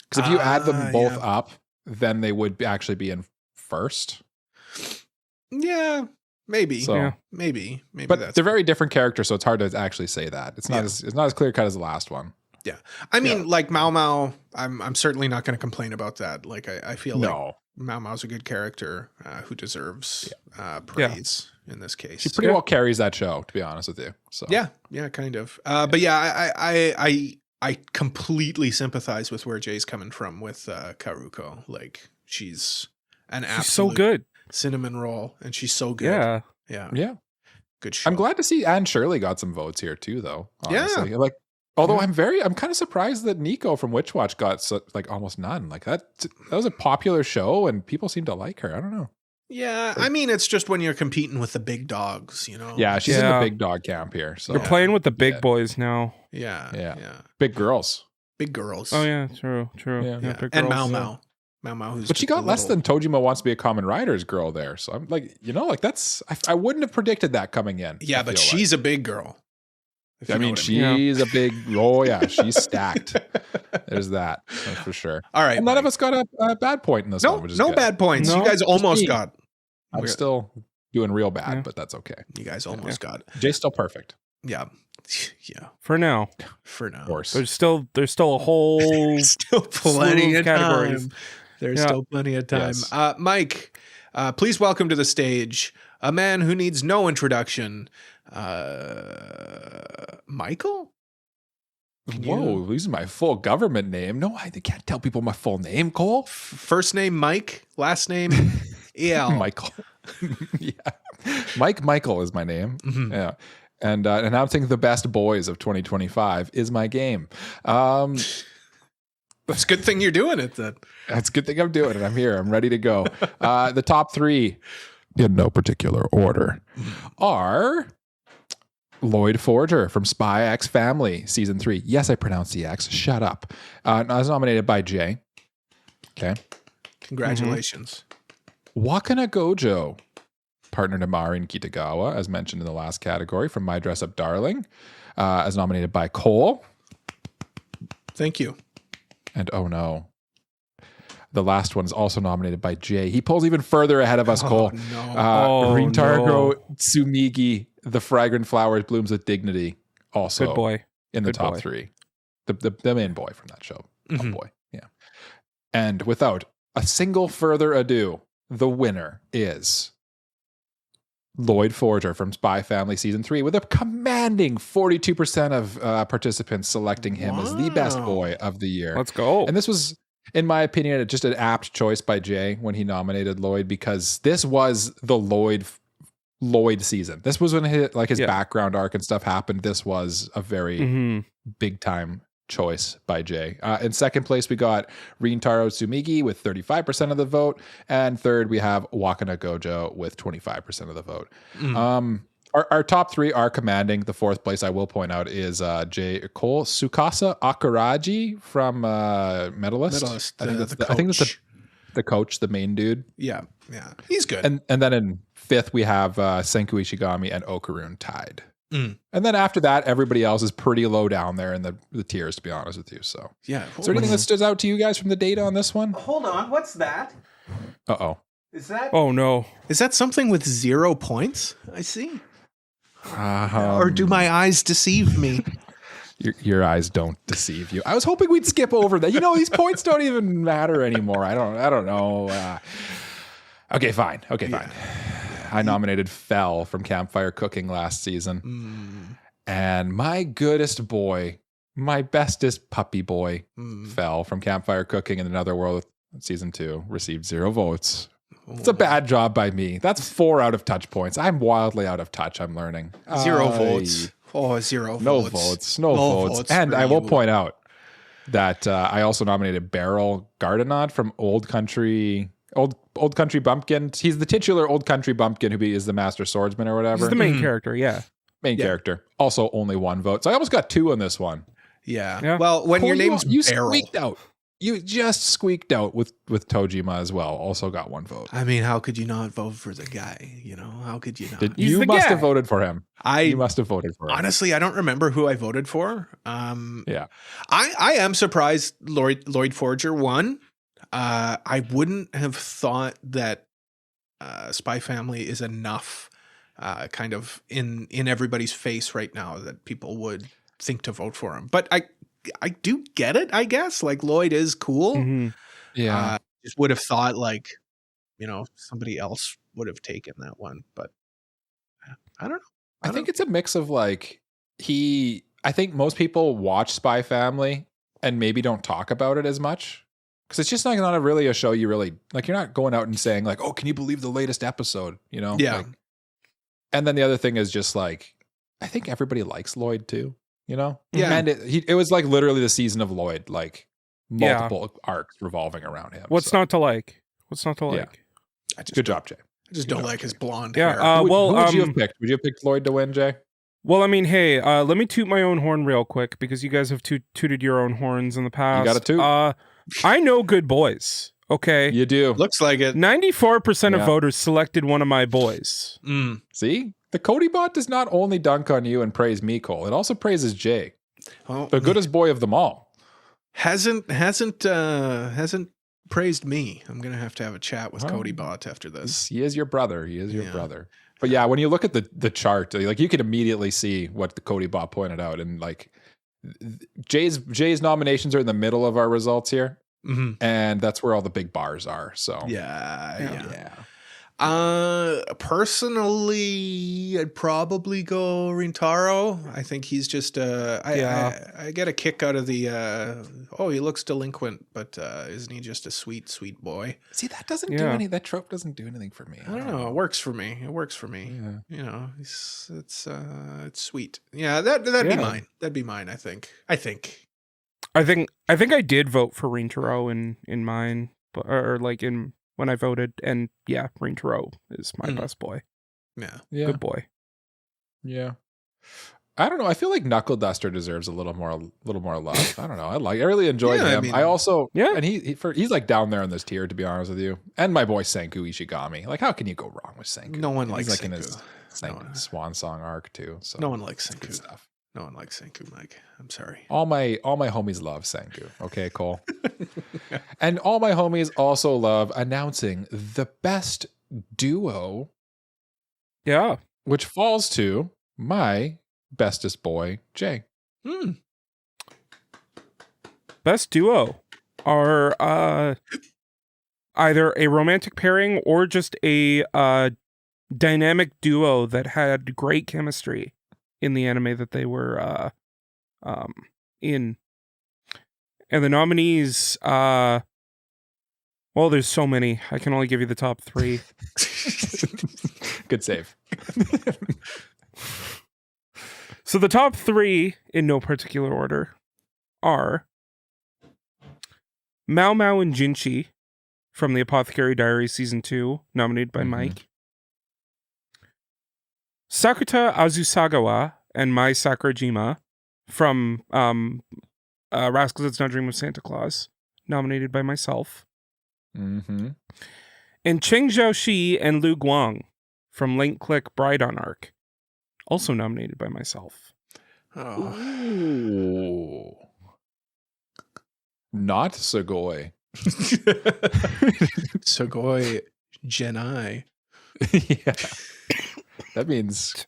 Because if you add them both up, then they would actually be in first.
Yeah, maybe.
So,
maybe.
But
that's
they're very different characters, so it's hard to actually say that. It's not as clear cut as the last one.
Yeah, I mean, like Mau Mau, I'm certainly not going to complain about that. Like, I feel like Mau Mau's a good character who deserves praise in this case.
She pretty well carries that show, to be honest with you. So
yeah, kind of. But yeah, I completely sympathize with where Jay's coming from with Karuko. Like, she's an absolute
so good
cinnamon roll, and she's so good. Yeah. Good show.
I'm glad to see Anne Shirley got some votes here too, though. Honestly.
Yeah.
Like, although I'm kind of surprised that Nico from Witch Watch got almost none. Like that was a popular show, and people seem to like her. I don't know.
Yeah, I mean, it's just when you're competing with the big dogs,
Yeah, she's in the big dog camp here. So
we're playing with the big boys now.
Yeah.
Big girls.
Big girls.
Oh yeah, true.
Yeah.
Big
And
girls.
Mau Mau, who's
but she got less than Tojima Wants to Be a Common Rider's girl there. So I'm like, that's I wouldn't have predicted that coming in.
Yeah, but she's a big girl.
I mean, she's a big. Oh yeah, she's stacked. There's that. That's for sure.
All right,
and none of us got a bad point in this one. Which is
no
good.
bad points.
No,
you guys almost got.
I'm still doing real bad, but that's okay.
You guys almost got.
Jay's still perfect.
Yeah.
For now.
Of course.
There's still a whole
still plenty of
categories.
Time. There's still plenty of time. Yes. Mike, please welcome to the stage a man who needs
Whoa,
no introduction. Michael?
Using my full government name. No, I can't tell people my full name, Cole.
First name Mike, last name E.L.
Michael. Michael is my name. Mm-hmm. Yeah. And announcing the best boys of 2025 is my game.
That's a good thing you're doing it then.
That's a good thing I'm doing it. I'm here. I'm ready to go. The top 3, in no particular order, are Lloyd Forger from Spy X Family, Season 3. Yes, I pronounced the X. Shut up. I was nominated by Jay. Okay.
Congratulations.
Wakana Gojo partner to Marin Kitagawa, as mentioned in the last category, from My Dress Up Darling, as nominated by Cole.
Thank you.
And oh no, the last one is also nominated by Jay. He pulls even further ahead of us, Cole.
No.
Rintaro Tsumigi, The Fragrant Flowers Blooms with Dignity, also
Good boy.
in the
Good
top
boy.
3. The main boy from that show.
Mhm.
Oh boy, yeah. And without a single further ado, the winner is Lloyd Forger from Spy Family Season 3, with a commanding 42% of participants selecting him as the best boy of the year.
Let's go.
And this was, in my opinion, just an apt choice by Jay when he nominated Lloyd, because this was the Lloyd season. This was when his background arc and stuff happened. This was a very big time choice by Jay. In second place, we got Rintaro Tsumigi with 35% of the vote. And third, we have Wakana Gojo with 25% of the vote. Our top 3 are commanding. The fourth place, I will point out, is Jay Cole Tsukasa Akaraji from Medalist. I think that's the coach, the main dude.
Yeah. He's good.
And then in fifth, we have Senku Ishigami and Okarun tied.
Mm.
And then after that, everybody else is pretty low down there in the tiers, to be honest with you. So,
yeah.
Is there anything that stands out to you guys from the data on this one?
Hold on. What's that?
Uh-oh.
Is that?
Oh no.
Is that something with 0 points? I see. Or do my eyes deceive me?
Your eyes don't deceive you. I was hoping we'd skip over that. These points don't even matter anymore. I don't know. Okay, fine. I nominated Fell from Campfire Cooking last season. And my goodest boy, my bestest puppy boy, Fell from Campfire Cooking in Another World season 2, received 0 votes. It's a bad job by me. That's 4 out of touch points. I'm wildly out of touch, I'm learning.
0 votes. 0
No
votes.
No votes. And I will point out that I also nominated Beryl Gardenod from Old Country Bumpkin. He's the titular Old Country Bumpkin who is the master swordsman or whatever.
He's the main character, yeah.
Main character. Also only 1 vote. So I almost got 2 on this one.
Yeah. Well, when your name's Beryl.
Squeaked out. You just squeaked out with Tojima as well. Also got 1 vote.
I mean, how could you not vote for the guy? How could you not?
You must have voted for him. You must have voted for him.
Honestly, I don't remember who I voted for.
Yeah.
I am surprised Lloyd Forger won. I wouldn't have thought that Spy Family is enough kind of in everybody's face right now that people would think to vote for him. But I do get it, I guess. Like, Lloyd is cool.
Yeah.
Just would have thought somebody else would have taken that one. But I don't know.
I think it's a mix of I think most people watch Spy Family and maybe don't talk about it as much. Because it's just not really a show you really you're not going out and saying oh, can you believe the latest episode?
Yeah.
And then the other thing is just I think everybody likes Lloyd too.
Yeah.
And it was literally the season of Lloyd, multiple arcs revolving around him.
What's not to like?
Yeah. Good job, Jay.
I just don't like his blonde
Yeah.
hair.
Who would you have picked? Would you have picked Lloyd to win, Jay?
Well, I mean, hey, let me toot my own horn real quick because you guys have tooted your own horns in the past.
You got to toot.
I know good boys. Okay.
You do.
Looks like it.
94% of voters selected one of my boys.
See? The Cody bot does not only dunk on you and praise me, Cole. It also praises Jay.
Well,
the goodest boy of them all.
Hasn't praised me. I'm gonna have to have a chat with Cody Bot after this.
He is your brother. Brother. But yeah, when you look at the chart, you can immediately see what the Cody Bot pointed out, and Jay's nominations are in the middle of our results here, and that's where all the big bars are. So
yeah. Personally, I'd probably go Rintaro. I think he's just I get a kick out of the he looks delinquent, but isn't he just a sweet boy?
See, that doesn't do any that trope doesn't do anything for me.
I don't know. It works for me. Yeah. It's sweet. Yeah, that'd be mine. That'd be mine, I think. I think
I did vote for Rintaro in mine, but in when I voted, and Rintaro is my best boy.
Yeah.
Good boy.
Yeah. I don't know. I feel like Knuckle Duster deserves a little more love. I don't know. I really enjoyed him. I also, and he's like down there in this tier, to be honest with you. And my boy Senku Ishigami. Like, how can you go wrong with Senku?
No one likes
He's like
Senku.
in his Swan Song arc too. So
no one likes Senku.
Good stuff.
No one likes Senku, Mike. I'm sorry.
All my homies love Senku. Okay, Cole. And all my homies also love announcing the best duo.
Yeah.
Which falls to my bestest boy, Jay.
Best duo are either a romantic pairing or just a dynamic duo that had great chemistry in the anime that they were in. And the nominees, well, there's so many. I can only give you the top 3.
Good save.
So the top 3, in no particular order, are Mao Mao and Jinchi from the Apothecary Diaries Season 2, nominated by Mike. Sakuta Azusagawa and Mai Sakurajima from Rascals It's Not Dream of Santa Claus, nominated by myself. And Cheng Xiaoxi and Lu Guang from Link Click Bride on Arc, also nominated by myself.
Oh.
Ooh. Not Sugoi.
Sugoi Genai.
Yeah. That means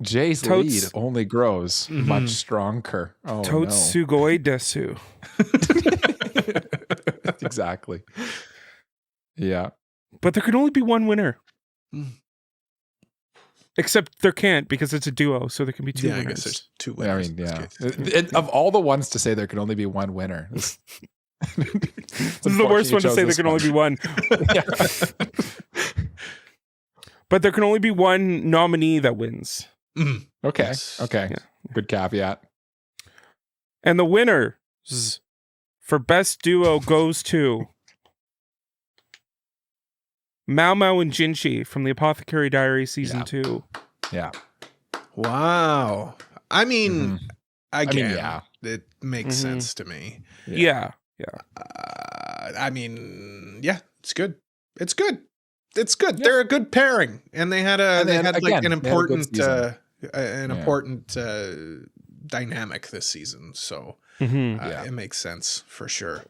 Jay's lead only grows much stronger. Oh,
Totsugoi desu.
Exactly. Yeah.
But there can only be one winner. Except there can't, because it's a duo, so there can be 2 winners.
I guess there's 2 winners.
I mean, of all the ones to say there can only be one winner. This
is the worst one to say there can only be one. But there can only be one nominee that wins.
Okay.
Yes.
Okay. Yeah. Good caveat.
And the winners for best duo goes to Mao Mao and Jinchi from the Apothecary Diary Season 2.
Yeah.
Wow. I mean, again, it makes sense to me.
Yeah.
I mean, yeah, it's good. It's good. It's good. Yeah. They're a good pairing, and they had like an important dynamic this season. So it makes sense for sure.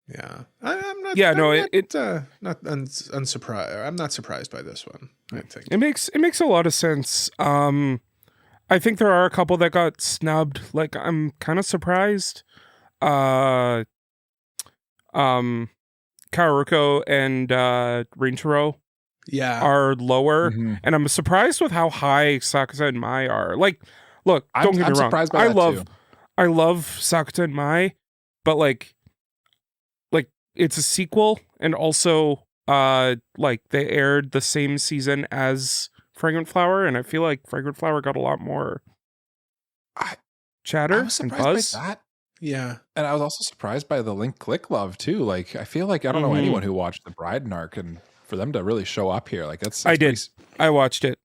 Yeah, I'm not. Yeah, not unsurprised. I'm not surprised by this one. I think
it makes a lot of sense. I think there are a couple that got snubbed. Like, I'm kind of surprised. Kaoruko and Rinchiro are lower, and I'm surprised with how high Sakuta and Mai are. Like, look, don't get me wrong. I love Sakuta and Mai, but like it's a sequel, and also like they aired the same season as Fragrant Flower, and I feel like Fragrant Flower got a lot more chatter and buzz.
By that.
Yeah.
And I was also surprised by the Link Click love too. Like, I feel like I don't know anyone who watched the Bride arc, and for them to really show up here, like that's
I did. I watched it.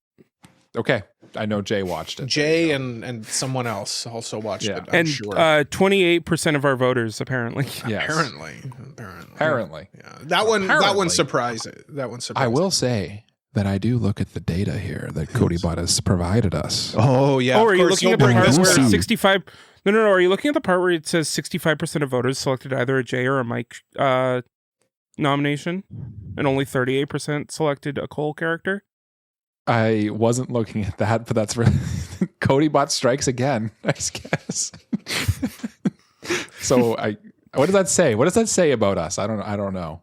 Okay. I know Jay watched it.
Jay and someone else also watched it, I'm sure.
28% of our voters, apparently.
Yes.
Apparently. Yeah. That one surprised.
I will say that I do look at the data here that CodyBot has provided us.
Oh, yeah.
Oh, are you looking at the part where 65... No. Are you looking at the part where it says 65% of voters selected either a Jay or a Mike nomination, and only 38% selected a Cole character?
I wasn't looking at that, but that's where CodyBot strikes again, I guess. So what does that say? What does that say about us? I don't know.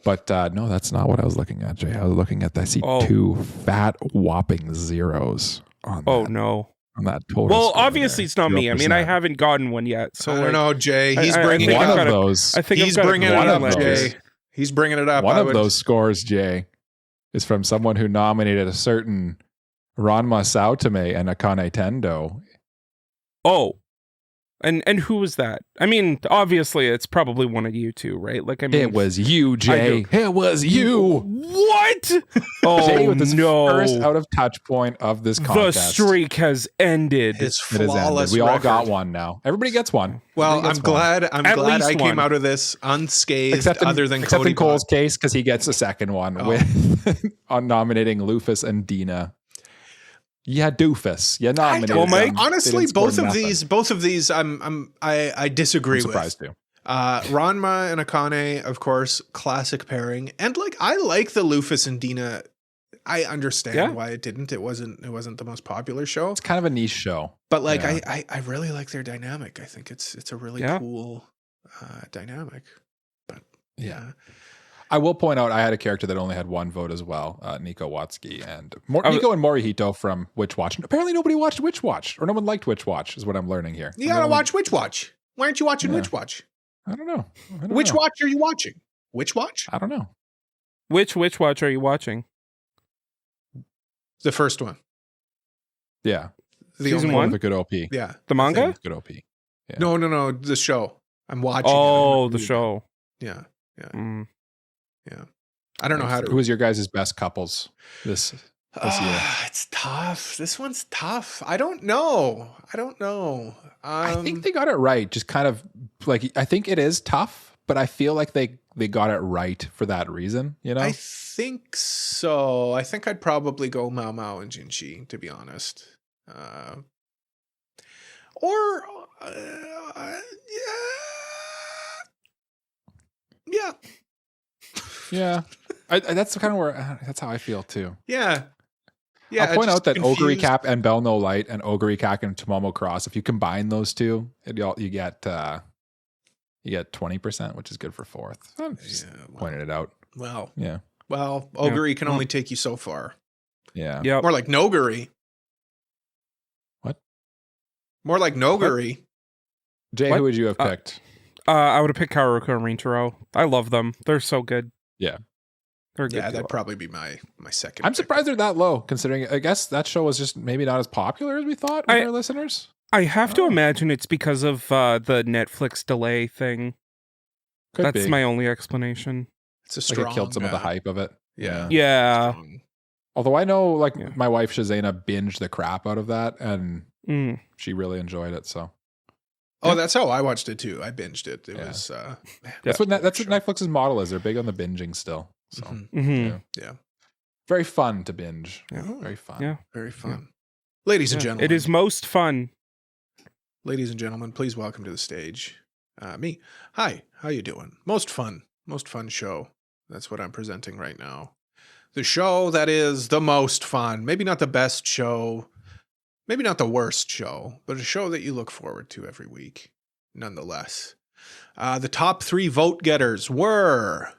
But no, that's not what I was looking at, Jay. I was looking at, I see 2 fat whopping zeros on that.
Oh, no.
On that total.
Well, obviously it's not 0%. Me. I mean, I haven't gotten one yet. So
I don't know, Jay. He's bringing
one of those.
I think
he's bringing it up, Jay. He's bringing it up.
One of those scores, Jay, is from someone who nominated a certain Ranma Saotome and Akane Tendo.
Oh, And who was that? I mean, obviously, it's probably one of you two, right? Like, I mean,
It was you, Jay. It was you.
What? Oh,
Jay with his
no.
first out of touch point of this
The
contest.
streak has ended.
His
It has
flawless
ended. We all
record.
got one now. Everybody gets one.
Well,
Everybody
I'm
gets one.
glad. I'm
At
glad
least
I came
one.
out of this unscathed.
Except
other than Cody
in Cole's
got.
case, because he gets a second one with on nominating Lufus and Dina. Yeah, doofus. Yeah, nominated.
Well, Mike,
them.
Honestly,
They didn't score
both of
nothing.
these, I disagree
I'm
with.
surprised too.
Ranma and Akane, of course, classic pairing, and like I like the Lufus and Dina. I understand why it didn't. It wasn't the most popular show,
It's kind of a niche show.
but like
Yeah.
I really like their dynamic. I think it's a really cool dynamic. But
Yeah. I will point out I had a character that only had one vote as well, Nico Watsky, and Nico and Morihito from Witch Watch. Apparently nobody watched Witch Watch, or no one liked Witch Watch, is what I'm learning here.
you gotta watch Witch Watch. Why aren't you watching Witch Watch?
I don't know.
Which watch are you watching? Witch Watch?
I don't know.
Which Witch Watch are you watching?
The first one.
Yeah.
The
Season
only
one?
With a good OP.
Yeah.
The manga?
Good OP. Yeah.
No. The show. I'm watching.
Oh,
it.
the show.
Yeah.
Mm.
I don't know how to.
Who was your guys' best couples this year?
It's tough. This one's tough. I don't know.
I think they got it right. Just kind of like, I think it is tough, but I feel like they got it right for that reason, you know?
I think so. I think I'd probably go Mao Mao and Jinshi, to be honest. Yeah.
Yeah. That's kind of where, that's how I feel too.
Yeah.
I'll point
just
out that Ogre
confused.
Cap and Bell No Light and Ogre Cap and Tomomo Cross, if you combine those two, you get 20%, which is good for fourth. I'm just pointing it out.
Well,
Yeah.
Ogre can only take you so far.
Yeah.
Yep.
More like Noguri.
What?
More like Noguri.
Jay,
What?
who would you have picked?
I would have picked Karuka and Rintaro. I love them. They're so good.
Yeah.
They're good.
Yeah,
duo.
that'd probably be my second.
I'm
pick.
surprised they're that low, considering I guess that show was just maybe not as popular as we thought with our listeners.
I have to imagine it's because of the Netflix delay thing.
Could
That's
be.
my only explanation.
It's a
Like
strong.
it killed some of the hype of it.
Yeah.
strong.
Although I know, like my wife Shazana binged the crap out of that, and
Mm.
she really enjoyed it. So
Oh, that's how I watched it too. I binged it. It
Yeah.
was.
that's what Netflix's model is. They're big on the binging still. So
Mhm.
Mm-hmm.
Yeah.
very fun to binge.
Yeah.
Very fun.
Yeah.
Very fun. Ladies and gentlemen.
It is most fun.
Ladies and gentlemen, please welcome to the stage me. Hi, how you doing? Most fun show. That's what I'm presenting right now. The show that is the most fun. Maybe not the best show, maybe not the worst show, but a show that you look forward to every week, nonetheless. The top 3 vote getters were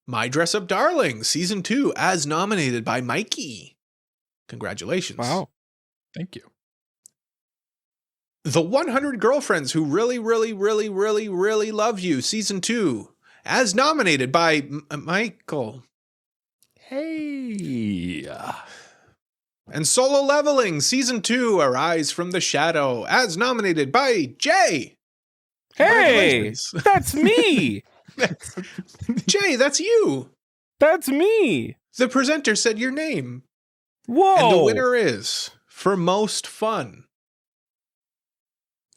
My Dress Up Darling, Season 2, as nominated by Mikey. Congratulations.
Wow.
Thank you.
The 100 Girlfriends Who Really, Really, Really, Really, Really Love You, Season 2, as nominated by Michael.
Hey.
And Solo Leveling, Season 2, Arise from the Shadow, as nominated by Jay.
Hey,
Congratulations.
that's me.
Jay, that's you.
That's me.
The presenter said your name.
Whoa.
And the winner is, for most fun,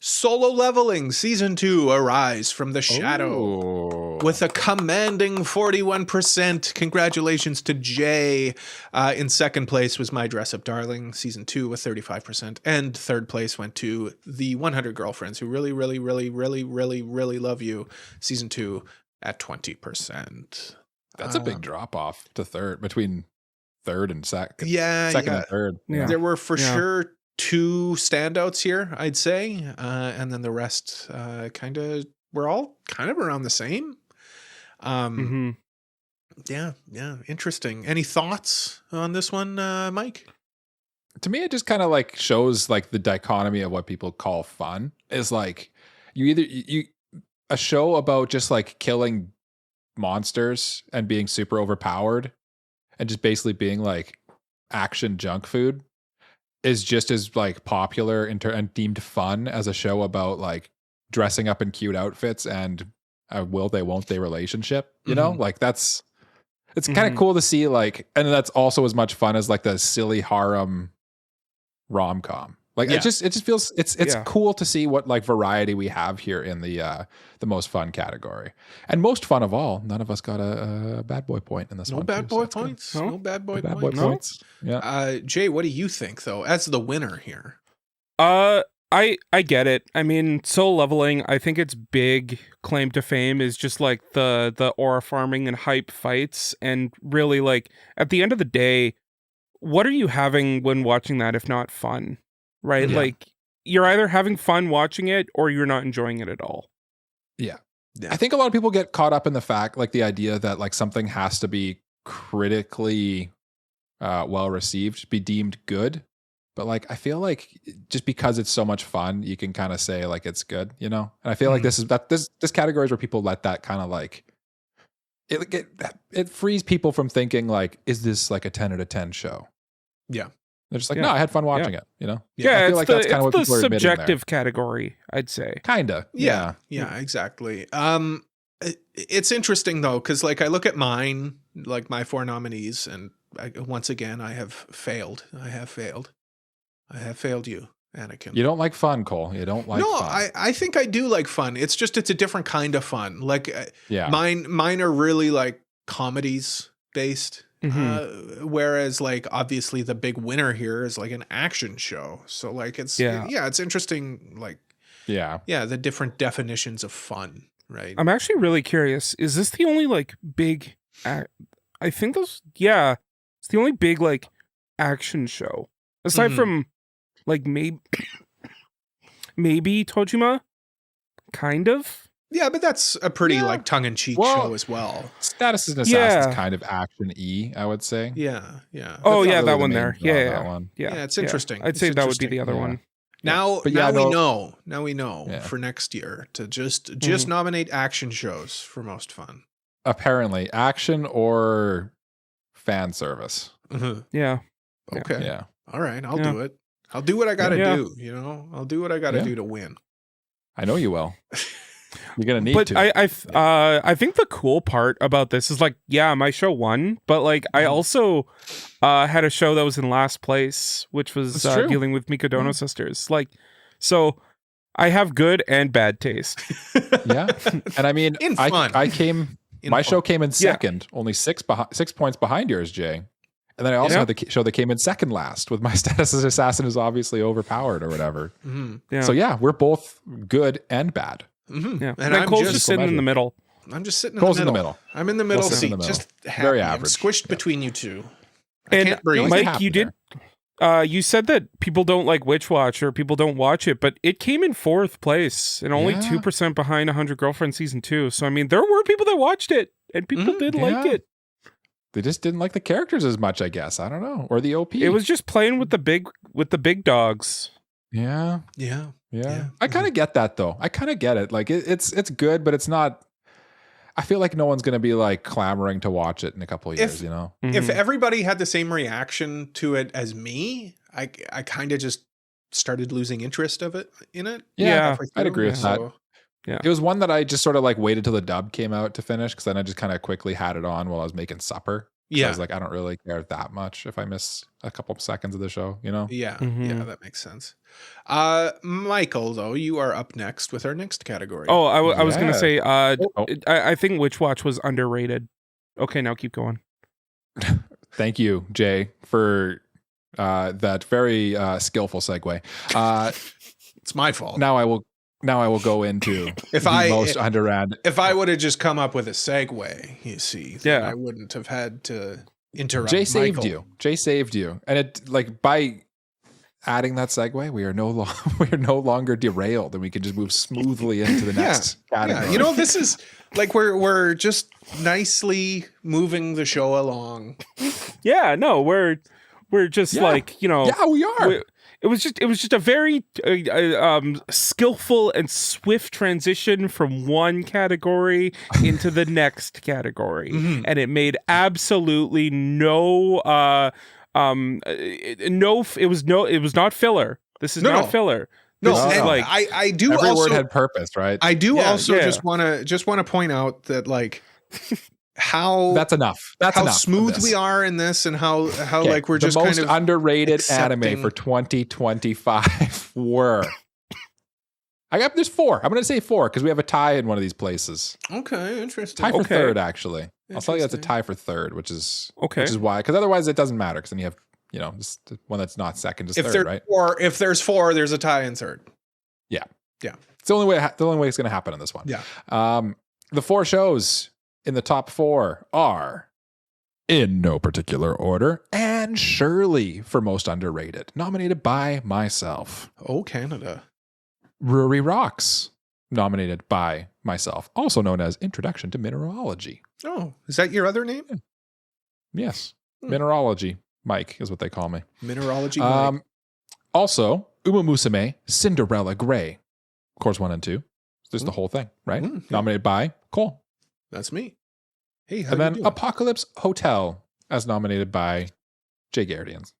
Solo Leveling, Season 2, Arise from the Shadow. With a commanding 41%. Congratulations to Jay. In second place was My Dress Up Darling, Season 2 with 35%. And third place went to The 100 Girlfriends Who Really, Really, Really, Really, Really, Really Love You, Season 2 at 20%.
That's a big drop off to third, between third and second.
Yeah.
Second and third.
Yeah.
There were for sure 2 standouts here, I'd say. And then the rest we're all kind of around the same.
Mm-hmm.
Yeah. Interesting. Any thoughts on this one, Mike?
To me, it just kind of like shows like the dichotomy of what people call fun is like you a show about just like killing monsters and being super overpowered and just basically being like action junk food is just as like popular and deemed fun as a show about like dressing up in cute outfits and a will they won't they relationship, you know? Like it's kind of cool to see, like, and that's also as much fun as like the silly harem rom-com. Like it just feels it's cool to see what like variety we have here in the most fun category. And most fun of all, none of us got a bad boy point in this one.
No bad boy points. No bad boy points.
Yeah.
Jay, what do you think though, as the winner here?
I get it. I mean, Soul Leveling, I think its big claim to fame is just like the aura farming and hype fights, and really like at the end of the day, what are you having when watching that if not fun? Right?
Yeah.
Like you're either having fun watching it or you're not enjoying it at all.
Yeah. I think a lot of people get caught up in the fact, like the idea that like something has to be critically well received, be deemed good. But like, I feel like just because it's so much fun, you can kind of say like it's good, you know? And I feel like this category is where people let that kind of like, it frees people from thinking like, is this like a 10 out of 10 show?
Yeah.
They're just like, no, I had fun watching it, you know?
Yeah,
I feel like that's kind of what people are admitting there.
Subjective category, I'd say.
Kinda.
Yeah, exactly. It's interesting though, because like I look at mine, like my 4 nominees, and once again, I have failed. I have failed you, Anakin.
You don't like fun, Cole. You don't like fun.
No, I think I do like fun. It's just, it's a different kind of fun. Like mine are really like comedies based. Whereas like obviously the big winner here is like an action show. So like it's it's interesting, like the different definitions of fun, right?
I'm actually really curious. Is this the only like big I think it's the only big like action show aside from like maybe Tojima, kind of.
Yeah, but that's a pretty like tongue-in-cheek show as well.
Status is an Assassin is kind of action-y, I would say.
Yeah.
Oh
that's
yeah,
really
that one there.
that one.
Yeah, it's interesting.
I'd say that would be the other one.
Now we know for next year to just nominate action shows for most fun.
Apparently, action or fan service.
Yeah.
Okay.
Yeah.
All right, I'll do it. I'll do what I got to do, you know? I'll do what I got to do to win.
I know you will. You're going to need to.
I think the cool part about this is like, my show won, but like I also had a show that was in last place, which was dealing with Mikadono sisters. Like, so I have good and bad taste.
Yeah. And I mean, my show came in second, only 6 points behind yours, Jay. And then I also had the show that came in second last with my status as assassin is obviously overpowered or whatever. So we're both good and bad.
Yeah. And I'm Cole's just sitting in the middle.
I'm just sitting
in the middle.
I'm in the middle seat. Just happy.
Very average.
I'm squished between you two.
I can't breathe. Mike, you did. You said that people don't like Witch Watch or people don't watch it, but it came in 4th place and only 2% behind 100 Girlfriends season 2. So I mean, there were people that watched it and people did like it.
They just didn't like the characters as much, I guess. I don't know. Or the OP.
It was just playing with the big dogs.
Yeah.
Yeah.
I kind of get that though. I kind of get it. Like it's good, but it's not. I feel like no one's going to be like clamoring to watch it in a couple of years, you know?
If everybody had the same reaction to it as me, I kind of just started losing interest in it.
Yeah, I'd agree with that.
Yeah.
It was one that I just sort of like waited till the dub came out to finish because then I just kind of quickly had it on while I was making supper. I was like, I don't really care that much if I miss a couple of seconds of the show, you know?
Yeah, that makes sense. Michael, though, you are up next with our next category.
Oh, I was going to say, I think Witch Watch was underrated. Okay, now keep going.
Thank you, Jay, for that very skillful segue.
It's my fault.
Now I will go into most underrated.
If I would have just come up with a segue, you see, then I wouldn't have had to interrupt.
Jay saved you, and it like by adding that segue, we are no longer derailed, and we can just move smoothly into the next category.
Yeah. You know, this is like we're just nicely moving the show along.
Yeah, no, we're just like, you know.
Yeah, we are.
It was just a very skillful and swift transition from one category into the next category, and it made absolutely no. It was not filler. This is not filler.
No,
This is
and
like
I do
Every
also
word had purpose, right?
I do
Yeah,
also
yeah.
just want to point out that like how
That's enough. That's
how
enough. of
smooth
this.
we are in this, and how
Okay,
like we're
the
just
most
kind of
underrated
accepting-
anime for 2025 were. There's 4. I'm going to say 4 because we have a tie in one of these places.
okay, interesting.
Tie for
Okay.
third, actually. I'll tell you that's a
Interesting.
tie for third, which is
Okay.
why, because otherwise it doesn't matter. Because then you have, just one that's not second is
If
third,
there's
right?
if there's 4, there's a tie in third.
It's the only way. The only way it's going to happen in this one.
Yeah.
The 4 shows in the top 4 are, in no particular order, Anne Shirley for most underrated, nominated by myself.
Oh, Canada.
Rory Rocks, nominated by myself, also known as Introduction to Mineralogy.
Oh, is that your other name?
Yes,
Hmm.
Mineralogy Mike is what they call me.
Mineralogy. Mike.
Also, Uma Musume, Cinderella Grey, course 1 and 2. There's the whole thing, right?
Mm, yeah.
Nominated by Cole.
That's me. Hey, how
And
you
then
doing?
Apocalypse Hotel, as nominated by Jay Gardians.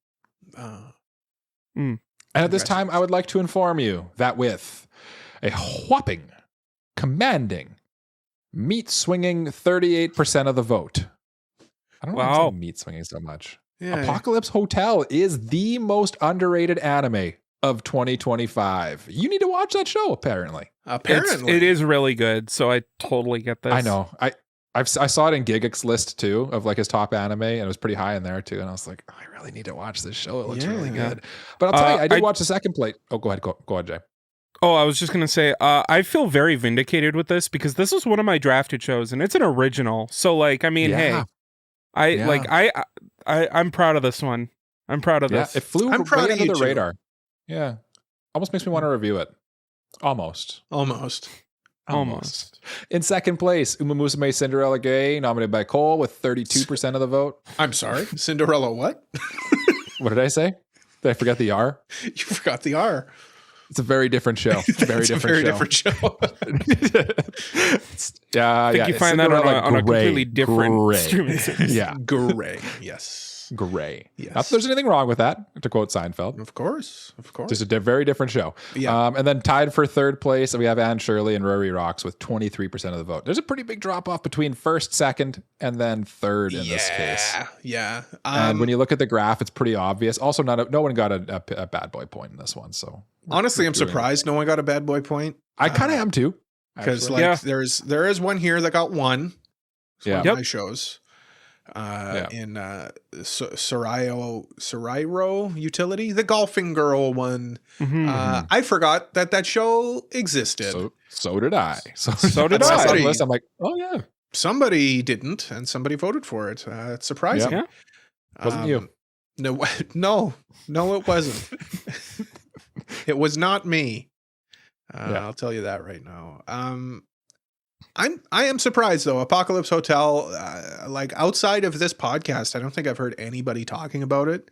And at this time, I would like to inform you that with a whopping, commanding, meat-swinging 38% of the vote. I don't know why I'm saying meat-swinging so much.
Yeah.
Apocalypse Hotel is the most underrated anime of 2025. You need to watch that show, apparently.
Apparently,
it is really good. So I totally get this.
I know. I saw it in Gigix list too of like his top anime, and it was pretty high in there too. And I was like, I really need to watch this show. It looks really
Yeah.
good. But I'll tell you, I did watch the second plate. Oh, go ahead. Go ahead, Jay.
Oh, I was just gonna say, I feel very vindicated with this because this was one of my drafted shows, and it's an original. So, like, I mean, hey, I'm proud of this one. I'm proud of this.
It flew
I'm proud
right
of
under
you
the
too.
radar. Yeah, almost makes me want to review it. Almost.
almost.
In second place, Uma Musume Cinderella Gay, nominated by Cole with 32% of the vote.
I'm sorry, Cinderella. What?
What did I say? Did I forget the R?
You forgot the R.
It's a very different show. Very
It's
different
a very
show.
different show.
Yeah,
I think you find that on a completely different
gray.
streaming service.
Yeah,
Gray. Yes.
gray.
Yes.
Not that there's anything wrong with that, to quote Seinfeld.
Of course.
Just a very different show.
Yeah.
And then tied for third place, we have Anne Shirley and Rory Rocks with 23% of the vote. There's a pretty big drop off between first, second, and then third in this case.
Yeah.
And when you look at the graph, it's pretty obvious. Also, no one got a bad boy point in this one. So
honestly, I'm
doing
surprised no one got a bad boy point.
I kind of am too,
Because
actually.
there is one here that got one. It's one
Yeah.
of my shows. In Soraya Utility, the golfing girl one.
Mhm.
I forgot that show existed.
So did I.
So did
I saw
I.
the list, I'm like, oh yeah,
Somebody didn't, and somebody voted for it. It's surprising.
Yeah.
Wasn't you?
No, it wasn't. It was not me. I'll tell you that right now. I am surprised though. Apocalypse Hotel, like outside of this podcast, I don't think I've heard anybody talking about it.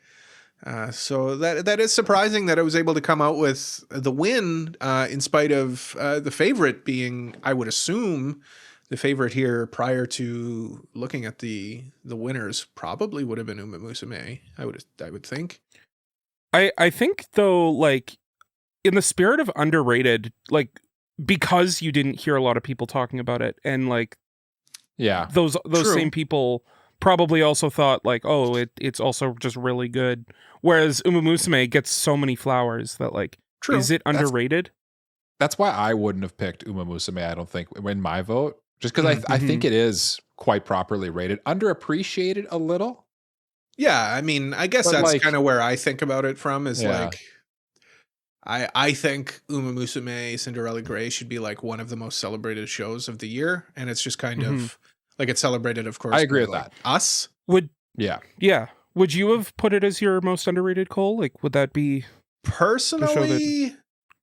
So that is surprising that I was able to come out with the win in spite of the favorite being, I would assume, the favorite here prior to looking at the winners probably would have been Uma Musume. I would think.
I think though, like in the spirit of underrated, like because you didn't hear a lot of people talking about it, and like
yeah,
those
True.
same people probably also thought like, oh, it's also just really good. Whereas Uma Musume gets so many flowers that like,
True.
is it underrated?
That's why I wouldn't have picked Uma Musume. I don't think in my vote, just because I think it is quite properly rated, underappreciated a little.
Yeah, I mean, I guess
But,
that's
like-
kind of where I think about it from is
Yeah.
like I think Uma Musume Cinderella Grey should be like one of the most celebrated shows of the year, and it's just kind of like it's celebrated, of course.
I agree
by,
with
like,
that.
Us,
Yeah,
Would you have put it as your most underrated, Cole? Like, would that be
personally,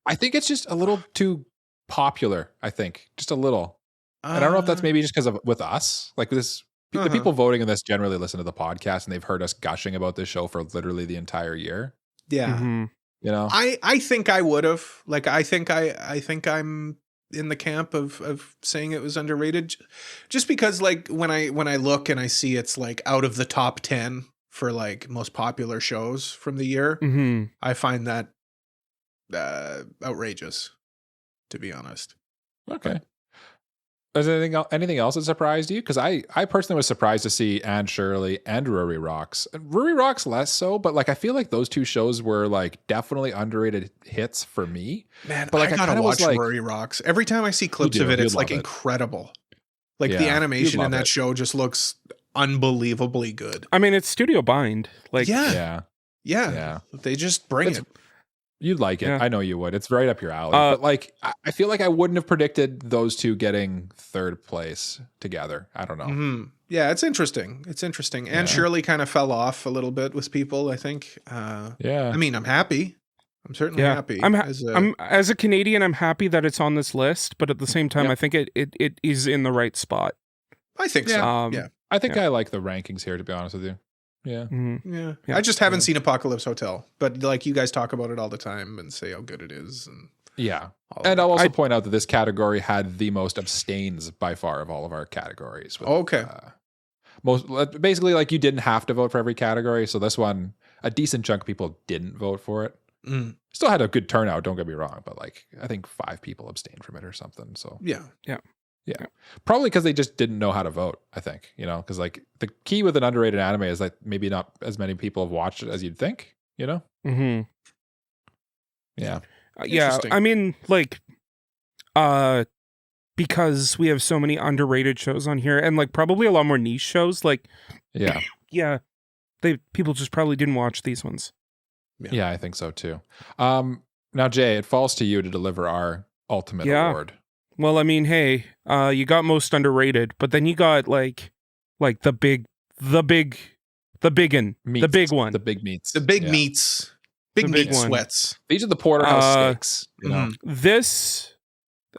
I think it's just a little too popular. I think just a little. And I don't know if that's maybe just because of with us, like this. The people voting in this generally listen to the podcast and they've heard us gushing about this show for literally the entire year.
yeah.
Mhm.
You know,
I think I would have. Like I think I'm in the camp of saying it was underrated, just because like when I look and I see it's like out of the top 10 for like most popular shows from the year,
Mhm.
I find that outrageous, to be honest.
Okay. Is there anything else that surprised you? Because I personally was surprised to see Anne Shirley and Rory Rocks. Rory Rocks less so, but like I feel like those two shows were like definitely underrated hits for me.
Man,
but like
I gotta watch
like,
Rory Rocks. Every time I see clips of it, it's like incredible. Like the animation in that show just looks unbelievably good.
I mean, it's studio bind. Like
yeah. They just bring it.
You'd like it.
Yeah.
I know you would. It's right up your alley. But like, I feel like I wouldn't have predicted those two getting third place together. I don't know.
Mm-hmm. Yeah, it's interesting. And Shirley kind of fell off a little bit with people, I think. I mean, I'm happy. I'm certainly happy.
As a Canadian, I'm happy that it's on this list, but at the same time, I think it is in the right spot.
I think so.
I think I like the rankings here, to be honest with you. Yeah.
Mm-hmm.
Yeah. I just haven't seen Apocalypse Hotel, but like you guys talk about it all the time and say how good it is. And
I'll also point out that this category had the most abstains by far of all of our categories. With, basically, like you didn't have to vote for every category. So this one, a decent chunk of people didn't vote for it. Still had a good turnout, don't get me wrong, but like I think 5 people abstained from it or something. So
yeah.
Probably because they just didn't know how to vote, I think, because like the key with an underrated anime is like maybe not as many people have watched it as you'd think,
Mm-hmm.
Yeah.
I mean, like, because we have so many underrated shows on here and like probably a lot more niche shows, like, people just probably didn't watch these ones.
Yeah, I think so too. Now, Jay, it falls to you to deliver our ultimate award.
Well, I mean, hey, you got most underrated, but then you got like the big one, the big meats,
big meat sweats.
These are the porterhouse steaks.
This,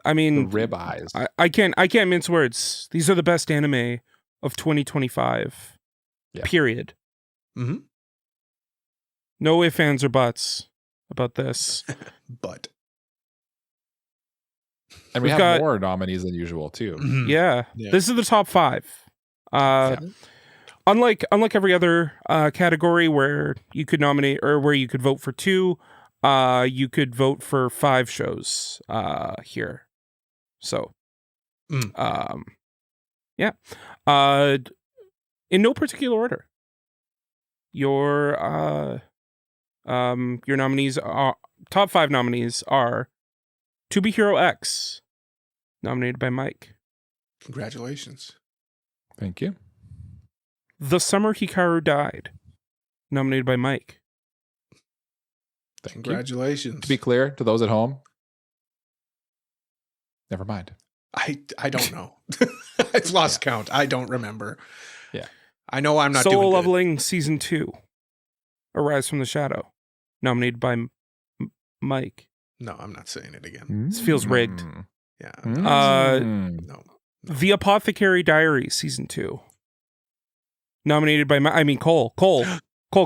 I mean,
the rib eyes.
I can't mince words. These are the best anime of 2025. Period.
Mm-hmm.
No ifs, ands, or buts about this.
But.
And we've got more nominees than usual too.
Mm-hmm. Yeah. This is the top 5. Unlike every other category where you could nominate or where you could vote for 2, you could vote for 5 shows here. So, in no particular order. Your nominees are top 5 nominees are To Be Hero X, nominated by Mike.
Congratulations.
Thank you.
The Summer Hikaru Died, nominated by Mike.
Congratulations.
To be clear to those at home, never mind.
I don't know. I've lost count. I don't remember.
Yeah.
I know I'm not
Solo
doing
Leveling Season 2, Arise from the Shadow, nominated by Mike.
No, I'm not saying it again.
This feels rigged.
Yeah.
No. The Apothecary Diaries Season 2, nominated by Cole. Cole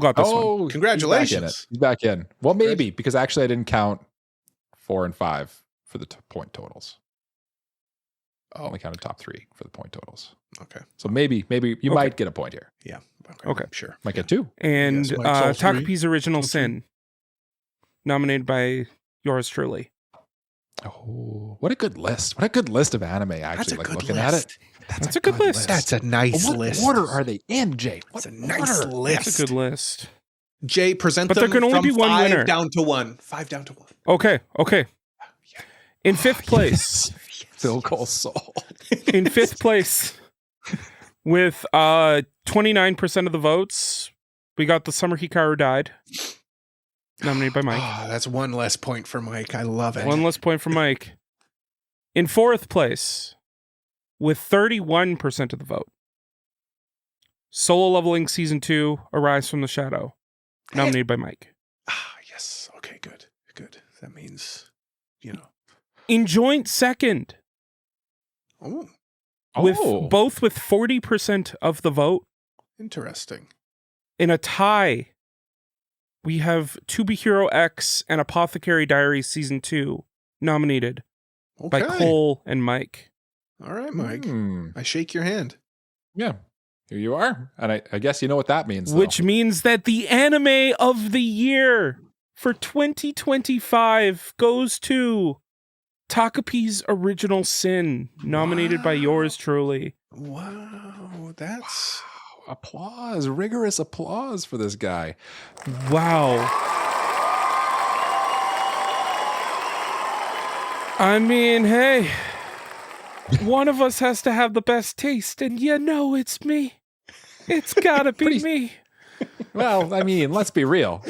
got this one.
Congratulations.
He's back in. Well, maybe, because actually I didn't count 4 and 5 for the point totals. I only counted top 3 for the point totals.
Okay.
So maybe you might get a point here.
Yeah.
Okay.
Sure.
Might get 2.
And Takapi's Original Sin, nominated by yours truly.
Oh, what a good list. What a good list of anime, actually. Like looking at it.
That's a good list.
That's a nice list.
What order are they in, Jay?
That's a nice list.
That's a good list.
Jay, present
but
them
there can only
from
be one
5
winner.
down to 1. 5 down to 1.
Okay. In 5th place.
Phil Cole's soul.
In 5th place, with 29% of the votes, we got The Summer Hikaru Died, nominated by Mike.
Oh, that's 1 less point for Mike. I love it.
1 less point for Mike. In 4th place, with 31% of the vote, Solo Leveling Season 2, Arise from the Shadow, nominated by Mike.
Yes. Okay, good. That means,
In joint second, with both with 40% of the vote.
Interesting.
In a tie, we have To Be Hero X and Apothecary Diaries Season 2 nominated by Cole and Mike.
All right, Mike. I shake your hand.
Yeah. Here you are. And I guess you know what that means, though.
Which means that the anime of the year for 2025 goes to Takapi's Original Sin, nominated by yours truly.
Wow, that's...
Applause, rigorous applause for this guy.
Wow. I mean, hey, one of us has to have the best taste, and it's me. It's gotta be me.
Well, I mean, let's be real.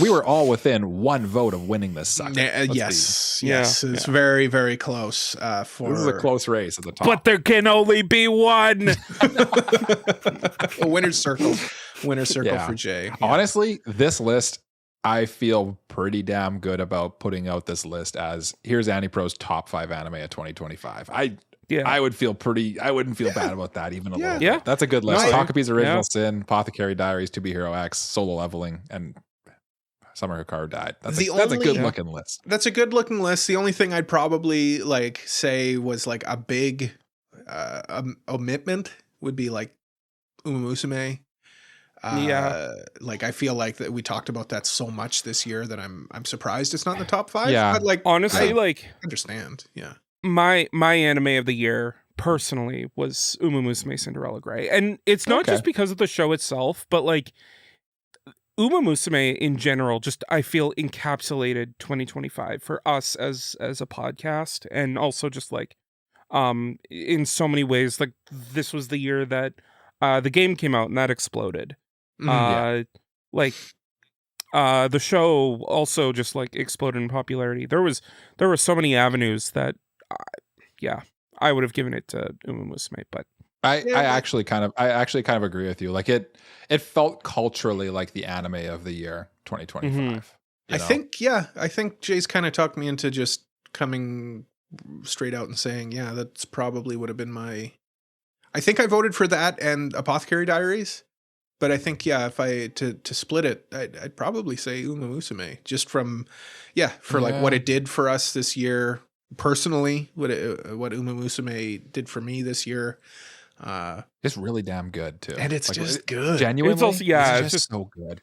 We were all within one vote of winning this sucker.
Yes. It's very, very close.
This is a close race at the top.
But there can only be one.
A winner's circle. Winner's circle for Jay. Yeah.
Honestly, this list, I feel pretty damn good about putting out this list as here's AniPro's top 5 anime of 2025. I would feel I wouldn't feel bad about that even a little bit. That's a good list.
No,
Takapi's Original Sin, Apothecary Diaries, To Be Hero X, Solo Leveling, and Summer Hikaru Died. That's a good looking list.
That's a good looking list. The only thing I'd probably say was a big omitment would be Uma Musume. I feel like that we talked about that so much this year that I'm surprised it's not in the top 5.
Yeah.
But
honestly,
I understand. Yeah.
My anime of the year personally was Uma Musume Cinderella Grey, and it's not just because of the show itself, but Uma Musume in general. Just I feel encapsulated 2025 for us as a podcast, and also just in so many ways. This was the year that the game came out and that exploded. The show also just exploded in popularity. There were so many avenues that I would have given it to Uma Musume, but
I actually kind of agree with you. It felt culturally like the anime of the year 2025.
I think Jay's kind of talked me into just coming straight out and saying, that's probably would have been my... I think I voted for that and Apothecary Diaries. But I think, if I to split it, I'd probably say Uma Musume, just from, what it did for us this year personally, what Uma Musume did for me this year.
It's really damn good too,
and it's just good.
Genuinely,
it's also
it's just so good.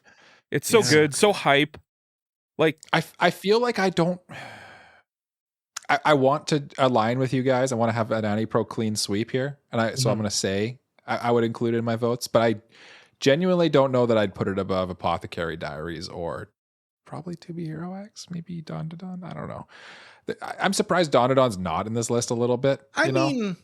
It's so good, so hype.
I feel like I don't. I want to align with you guys. I want to have an AniPro clean sweep here, and so I'm going to say I would include it in my votes, but I genuinely don't know that I'd put it above Apothecary Diaries or probably To Be Hero X, maybe Dawn to Dawn. I don't know. I'm surprised Dawn to Dawn's not in this list a little bit. Same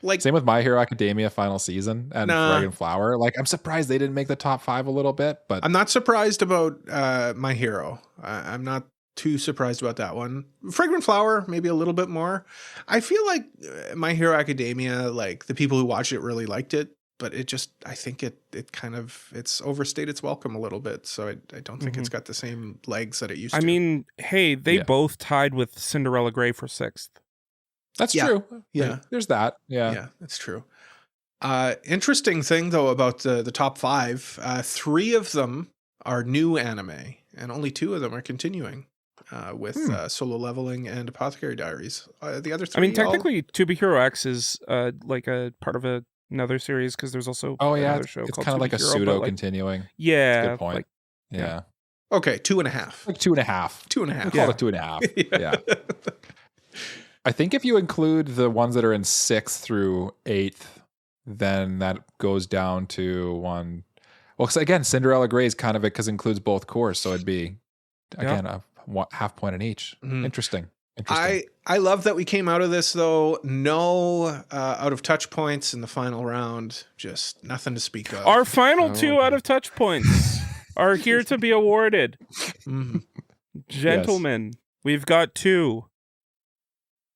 with My Hero Academia Final Season and Dragon Flower. I'm surprised they didn't make the top 5 a little bit, but
I'm not surprised about My Hero. I'm not too surprised about that one. Fragrant Flower, maybe a little bit more. I feel like My Hero Academia, the people who watched it really liked it. But I think it's overstayed its welcome a little bit. So I don't think it's got the same legs that it used to.
I mean, hey, they both tied with Cinderella Grey for 6th.
That's true. Yeah. There's that. Yeah.
Yeah, that's true. Interesting thing though about the top 5, 3 of them are new anime and only 2 of them are continuing with Solo Leveling and Apothecary Diaries. The other 3,
I mean, technically To Be Hero X is a part of another series, because there's also another show
it's
called
kind of like a pseudo continuing.
Yeah,
good point. Yeah.
Okay, 2.5.
2.5.
2.5.
Call it 2.5. Yeah. I think if you include the ones that are in 6th through 8th, then that goes down to 1. Well, because again, Cinderella Grey is kind of it because it includes both cores, so it'd be again a half point in each. Interesting.
I love that we came out of this though. No out of touch points in the final round. Just nothing to speak of.
Our final 2 out of touch points are here to be awarded. Gentlemen, we've got 2.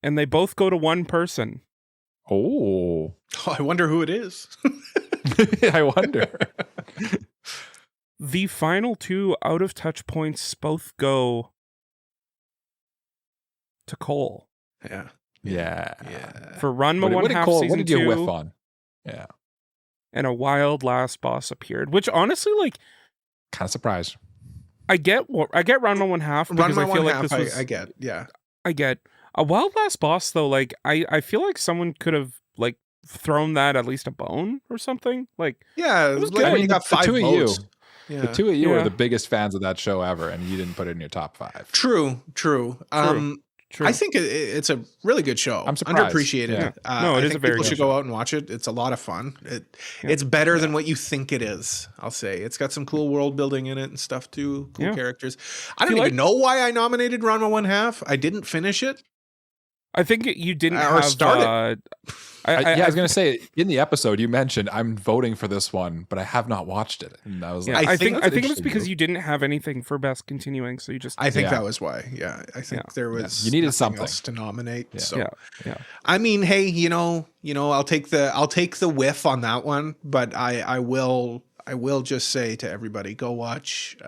And they both go to one person.
Oh,
I wonder who it is.
I wonder.
The final 2 out of touch points both go to Cole.
Yeah.
For Ranma
what
1/2
Cole,
season
what did you
2,
whiff on? Yeah.
And a wild last boss appeared, which honestly,
kind of surprised.
I get Ranma 1/2 because I feel like this was.
I get. Yeah.
I get a wild last boss though. I feel like someone could have thrown that at least a bone or something.
Yeah,
it was
good. When you got 5 votes.
The two of you are the biggest fans of that show ever, and you didn't put it in your top 5.
True.
True.
I think it's a really good show.
I'm surprised.
Underappreciated.
Yeah. No, it is a very
people
good
should
show.
go out and watch it. It's a lot of fun. It's better than what you think it is. I'll say it's got some cool world building in it and stuff too. Cool characters. I don't even know why I nominated Ranma 1/2. I didn't finish it.
I think you didn't
Or
have
start it.
I was going to say, in the episode, you mentioned, I'm voting for this one, but I have not watched it. And I was like,
I think it was because you didn't have anything for best continuing, so you just.
I think that was why. Yeah, I think there was.
You needed
nothing
something
else to nominate.
Yeah.
So,
yeah.
I mean, hey, I'll take the whiff on that one, but I will just say to everybody, go watch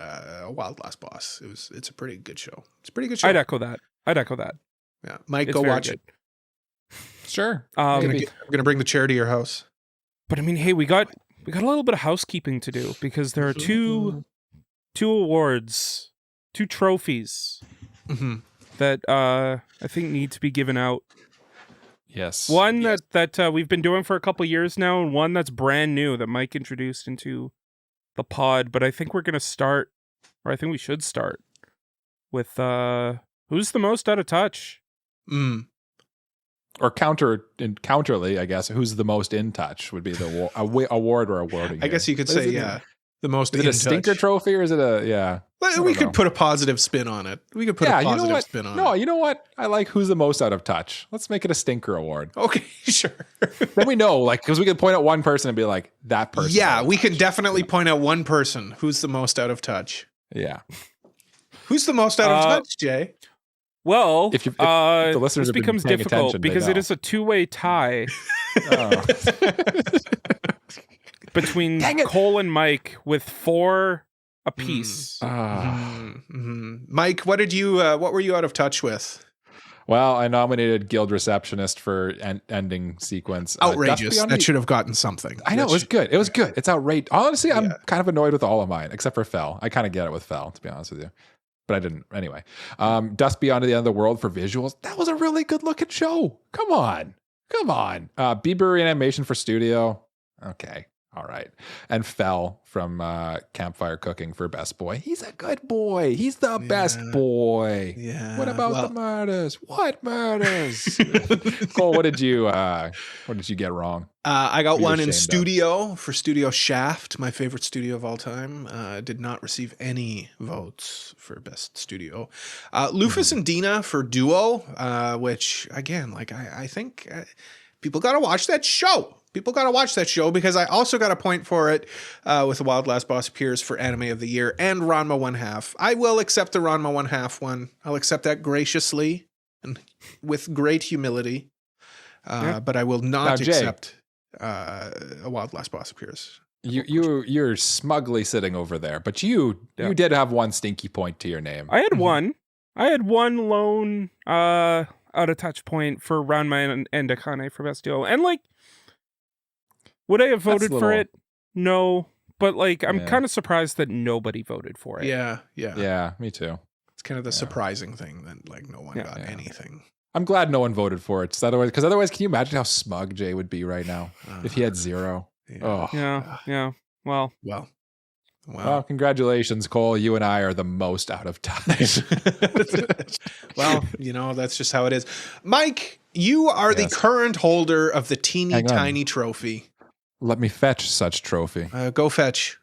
Wild Last Boss. It's a pretty good show. It's a pretty good show.
I'd echo that.
Yeah, Mike,
It's
go
very
watch
good.
it.
sure.
I'm gonna bring the chair to your house.
But I mean, hey, we got a little bit of housekeeping to do because there are two awards, 2 trophies that I think need to be given out.
Yes.
One that we've been doing for a couple years now, and one that's brand new that Mike introduced into the pod. But I think we're gonna start, or I think we should start with who's the most out of touch.
Or counterly, I guess, who's the most in touch would be the award or awarding.
I guess you could say, the most.
Is it a stinker trophy or is it a
Well, we could put a positive spin on it. We could put a positive spin on it.
No, you know what? I like who's the most out of touch. Let's make it a stinker award.
Okay, sure.
Then we know, because we could point out one person and be like, that person.
Yeah, we can definitely point out one person who's the most out of touch.
Yeah.
Who's the most out of touch, Jay?
Well,
if the listeners
this becomes difficult because it is a 2-way tie between Cole and Mike with 4 apiece.
Mike, what were you out of touch with?
Well, I nominated Guild Receptionist for ending sequence.
Outrageous. That should have gotten something.
I know, it was good. It was good. It's outrageous. Honestly, I'm kind of annoyed with all of mine, except for Fel. I kind of get it with Fel, to be honest with you. But I didn't. Anyway, Dust Beyond the End of the World for visuals. That was a really good looking show. Come on. Bieber animation for studio. Okay. All right. And Fel from Campfire Cooking for best boy. He's a good boy. He's the best boy.
Yeah.
What about the murders? What murders? Cole, what did you get wrong?
I got one in studio for Studio Shaft, my favorite studio of all time. Did not receive any votes for best studio. Lufus and Dina for duo, which again, I think people got to watch that show. Because I also got a point for it with the Wild Last Boss Appears for Anime of the Year and Ranma 1/2. I will accept the Ranma 1/2 one. I'll accept that graciously and with great humility. But I will not accept a Wild Last Boss Appears.
You're smugly sitting over there, but you did have one stinky point to your name.
I had one. I had one lone out of touch point for Ranma and Akane for best duo, and would I have voted for it? No, but I'm kind of surprised that nobody voted for it.
Yeah,
me too.
It's kind of the surprising thing that no one got anything.
I'm glad no one voted for it. Because otherwise, can you imagine how smug Jay would be right now if he had 0?
Yeah. Well,
congratulations, Cole. You and I are the most out of touch.
Well, that's just how it is. Mike, you are the current holder of the teeny tiny trophy.
Let me fetch such trophy.
Go fetch.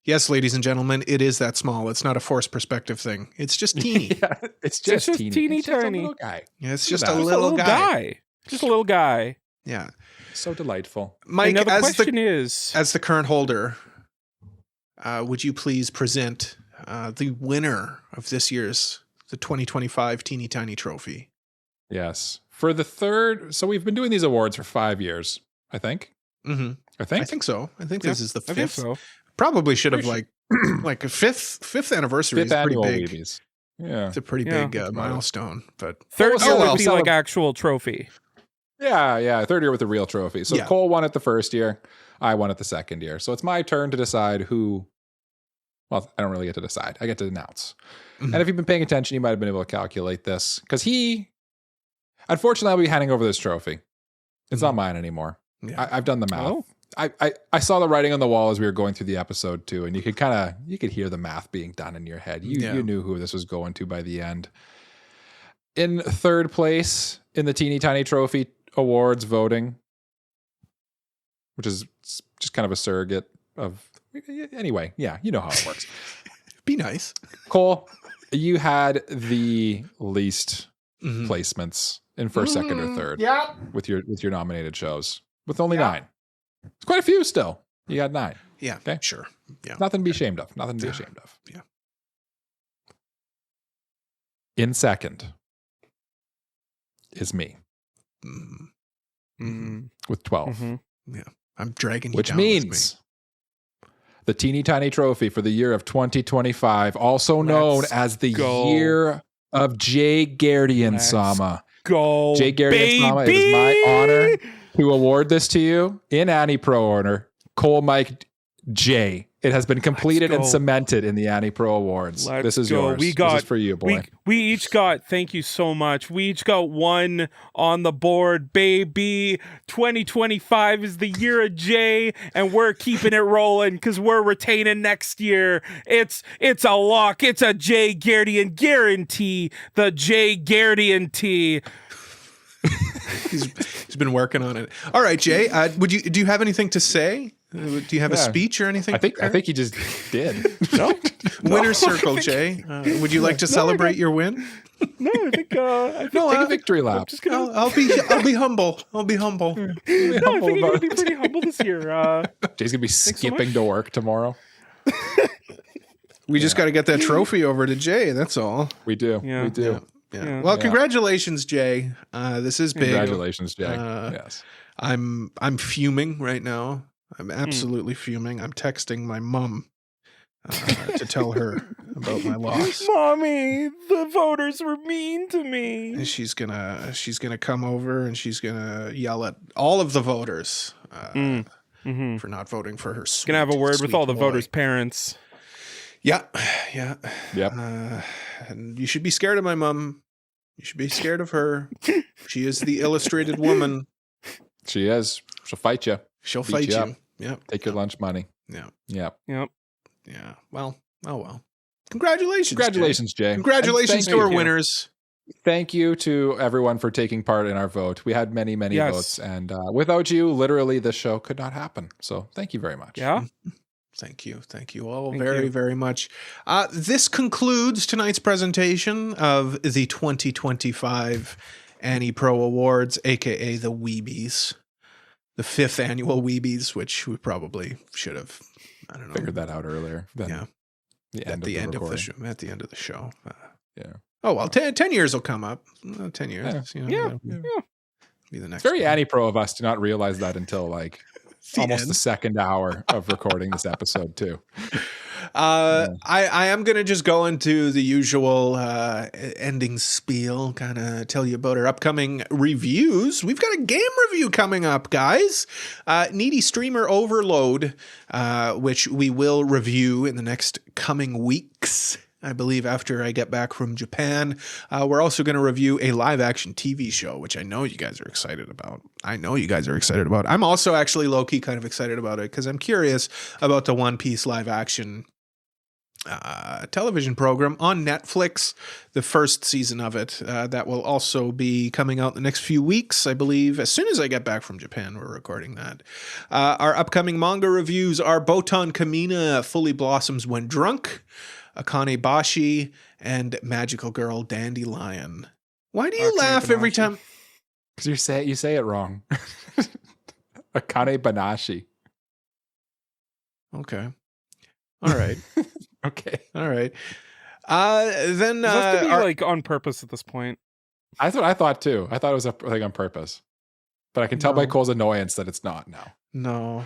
Yes, ladies and gentlemen, it is that small. It's not a forced perspective thing. It's just teeny.
It's just teeny
it's tiny.
Just a little guy.
Yeah, it's just a little guy.
Just a little guy.
Yeah.
So delightful.
Mike,
the question is,
as the current holder, would you please present the winner of this year's the 2025 Teeny Tiny Trophy?
Yes. For the third, so we've been doing these awards for 5 years, I think.
Mm-hmm.
I think
so. I think this is the 5th.
I think so.
Probably should have like a fifth anniversary.
5th
is pretty
annual
big.
WEEBies. Yeah,
it's a pretty big milestone. But
third year would be like actual trophy.
Yeah. Third year with a real trophy. So Cole won it the first year. I won it the second year. So it's my turn to decide who. Well, I don't really get to decide. I get to announce. Mm-hmm. And if you've been paying attention, you might have been able to calculate this because unfortunately, I'll be handing over this trophy. It's not mine anymore. Yeah. I've done the math. I saw the writing on the wall as we were going through the episode too, and you could hear the math being done in your head. You knew who this was going to by the end. In third place in the Teeny Tiny Trophy Awards voting, which is just kind of a surrogate of anyway. Yeah, you know how it works.
Be nice,
Cole. You had the least placements in first, second, or third.
Yeah,
with your nominated shows, with only 9. It's quite a few still. You got 9.
Yeah.
Okay.
Sure. Yeah.
Nothing to be ashamed of. Nothing to be ashamed of.
Yeah.
In second is me with 12.
Yeah. I'm dragging you
Which
down
means the Teeny Tiny Trophy for the year of 2025, also known as the year of Jay Gardian Sama.
Go,
Jay Gardian Sama, it is my honor to award this to you in AniPro order. Cole Mike J. It has been completed and cemented in the AniPro Awards. This is yours. This is for you, boy.
We each got, thank you so much. We each got 1 on the board, baby. 2025 is the year of Jay, and we're keeping it rolling because we're retaining next year. It's a lock. It's a Jay Gardian guarantee. The Jay Gardian T.
He's been working on it. All right, Jay. Do you have anything to say? Do you have a speech or anything?
I think he just did.
No?
Winner's circle, Jay. Would you like to celebrate your win?
No, I think
take a victory lap.
I'll be humble. I'll be humble.
I think I'm gonna be pretty humble this year.
Jay's gonna be skipping to work tomorrow.
We just got to get that trophy over to Jay. That's all.
We do.
Yeah.
We do.
Yeah. Well, congratulations, Jay. This is big.
Congratulations, Jay. Yes.
I'm fuming right now. I'm absolutely fuming. I'm texting my mom to tell her about my loss.
Mommy, the voters were mean to me.
And she's gonna come over and she's gonna yell at all of the voters for not voting for her.
Gonna have a word with all the voters' parents.
Yeah.
Yep.
And you should be scared of my mom. You should be scared of her. She is the illustrated woman.
She is. She'll fight you.
She'll fight you. Yep.
Take your lunch money.
Yeah.
Yep.
Yeah. Well. Oh well. Congratulations.
Congratulations, Jay.
Congratulations to our winners.
Thank you to everyone for taking part in our vote. We had many votes, and without you, literally, this show could not happen. So thank you very much.
Yeah.
Thank you all very much. This concludes tonight's presentation of the 2025 AniPro Awards, aka the WEEBies, the 5th annual WEEBies, which we probably should have, I don't know,
figured that out earlier.
At the end of the show. At the end of the show.
Yeah.
Oh well, 10 years will come up. 10 years.
Yeah.
Be the next.
It's very AniPro of us to not realize that until like almost the second hour of recording this episode too.
I am going to just go into the usual ending spiel, kind of tell you about our upcoming reviews. We've got a game review coming up, guys. Needy Streamer Overload, which we will review in the next coming weeks. I believe after I get back from Japan. We're also going to review a live-action TV show, which I know you guys are excited about. I'm also actually low-key kind of excited about it because I'm curious about the One Piece live-action television program on Netflix, the first season of it. That will also be coming out in the next few weeks, I believe. As soon as I get back from Japan, we're recording that. Our upcoming manga reviews are Botan Kamina Fully Blossoms When Drunk, Akane Bashi, and Magical Girl Dandelion. Why do you laugh every time?
Because you say it wrong. Akane Banashi.
Okay. All right.
Okay.
All right. Then
Does that have to be like on purpose at this point?
That's what I thought too. I thought it was a thing on purpose, but I can tell by Cole's annoyance that it's not now.
No,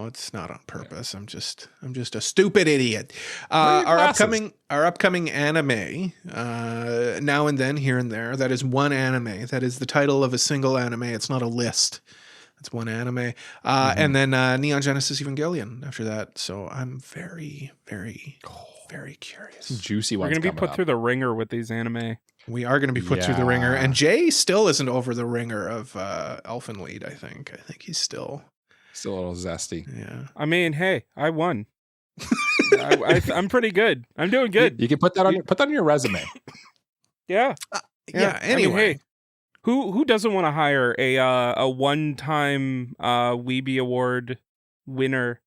it's not on purpose. I'm just a stupid idiot. Our upcoming anime, now and then, here and there. That is one anime. That is the title of a single anime. It's not a list. It's one anime. And then Neon Genesis Evangelion after that. So I'm very, very, very curious.
Some juicy ones.
We're going to be put through the ringer with these anime.
We are going to be put through the ringer. And Jay still isn't over the ringer of Elfen Lied, I think. I think he's still...
Still a little zesty.
Yeah.
I mean, hey, I won. I'm pretty good. I'm doing good.
You can put that on your resume.
Yeah.
Yeah.
I mean,
Anyway.
hey, who doesn't want to hire a one-time WEEBie award winner?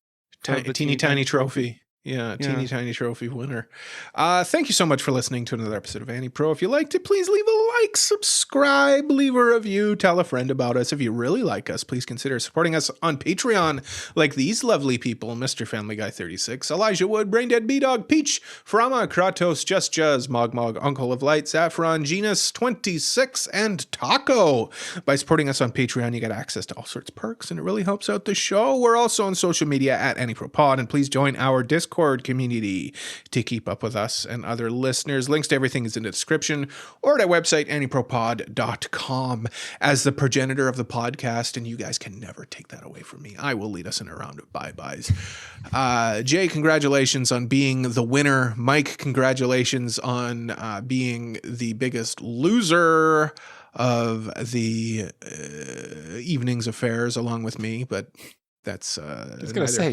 for the
Teeny tiny trophy. Yeah, teeny tiny trophy winner. Thank you so much for listening to another episode of AniPro. If you liked it, please leave a like, subscribe, leave a review, tell a friend about us. If you really like us, please consider supporting us on Patreon, like these lovely people: Mr. Family Guy 36, Elijah Wood, Braindead B-Dog, Peach, Frama, Kratos, Just Juzz, Mog, Uncle of Light, Saffron, Genus 26, and Taco. By supporting us on Patreon, you get access to all sorts of perks, and it really helps out the show. We're also on social media at AniProPod, and please join our Discord community to keep up with us and other listeners. Links to everything is in the description or at our website, anipropod.com. As the progenitor of the podcast, and you guys can never take that away from me, I will lead us in a round of bye-byes. Jay, congratulations on being the winner. Mike, congratulations on being the biggest loser of the evening's affairs along with me, but that's
I was gonna say,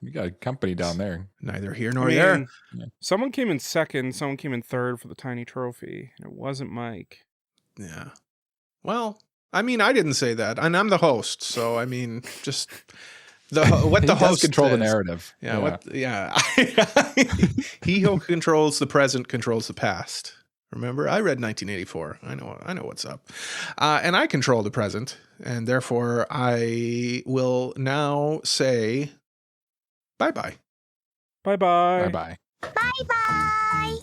we got a company down there.
Neither here nor there.
Yeah. Someone came in second, someone came in third for the tiny trophy, and it wasn't Mike.
Yeah. Well, I mean, I didn't say that, and I'm the host, so I mean, just what the host
control
says.
the narrative.
He who controls the present controls the past. Remember, I read 1984. I know what's up. And I control the present, and therefore I will now say bye-bye.
Bye-bye.
Bye-bye.
Bye-bye.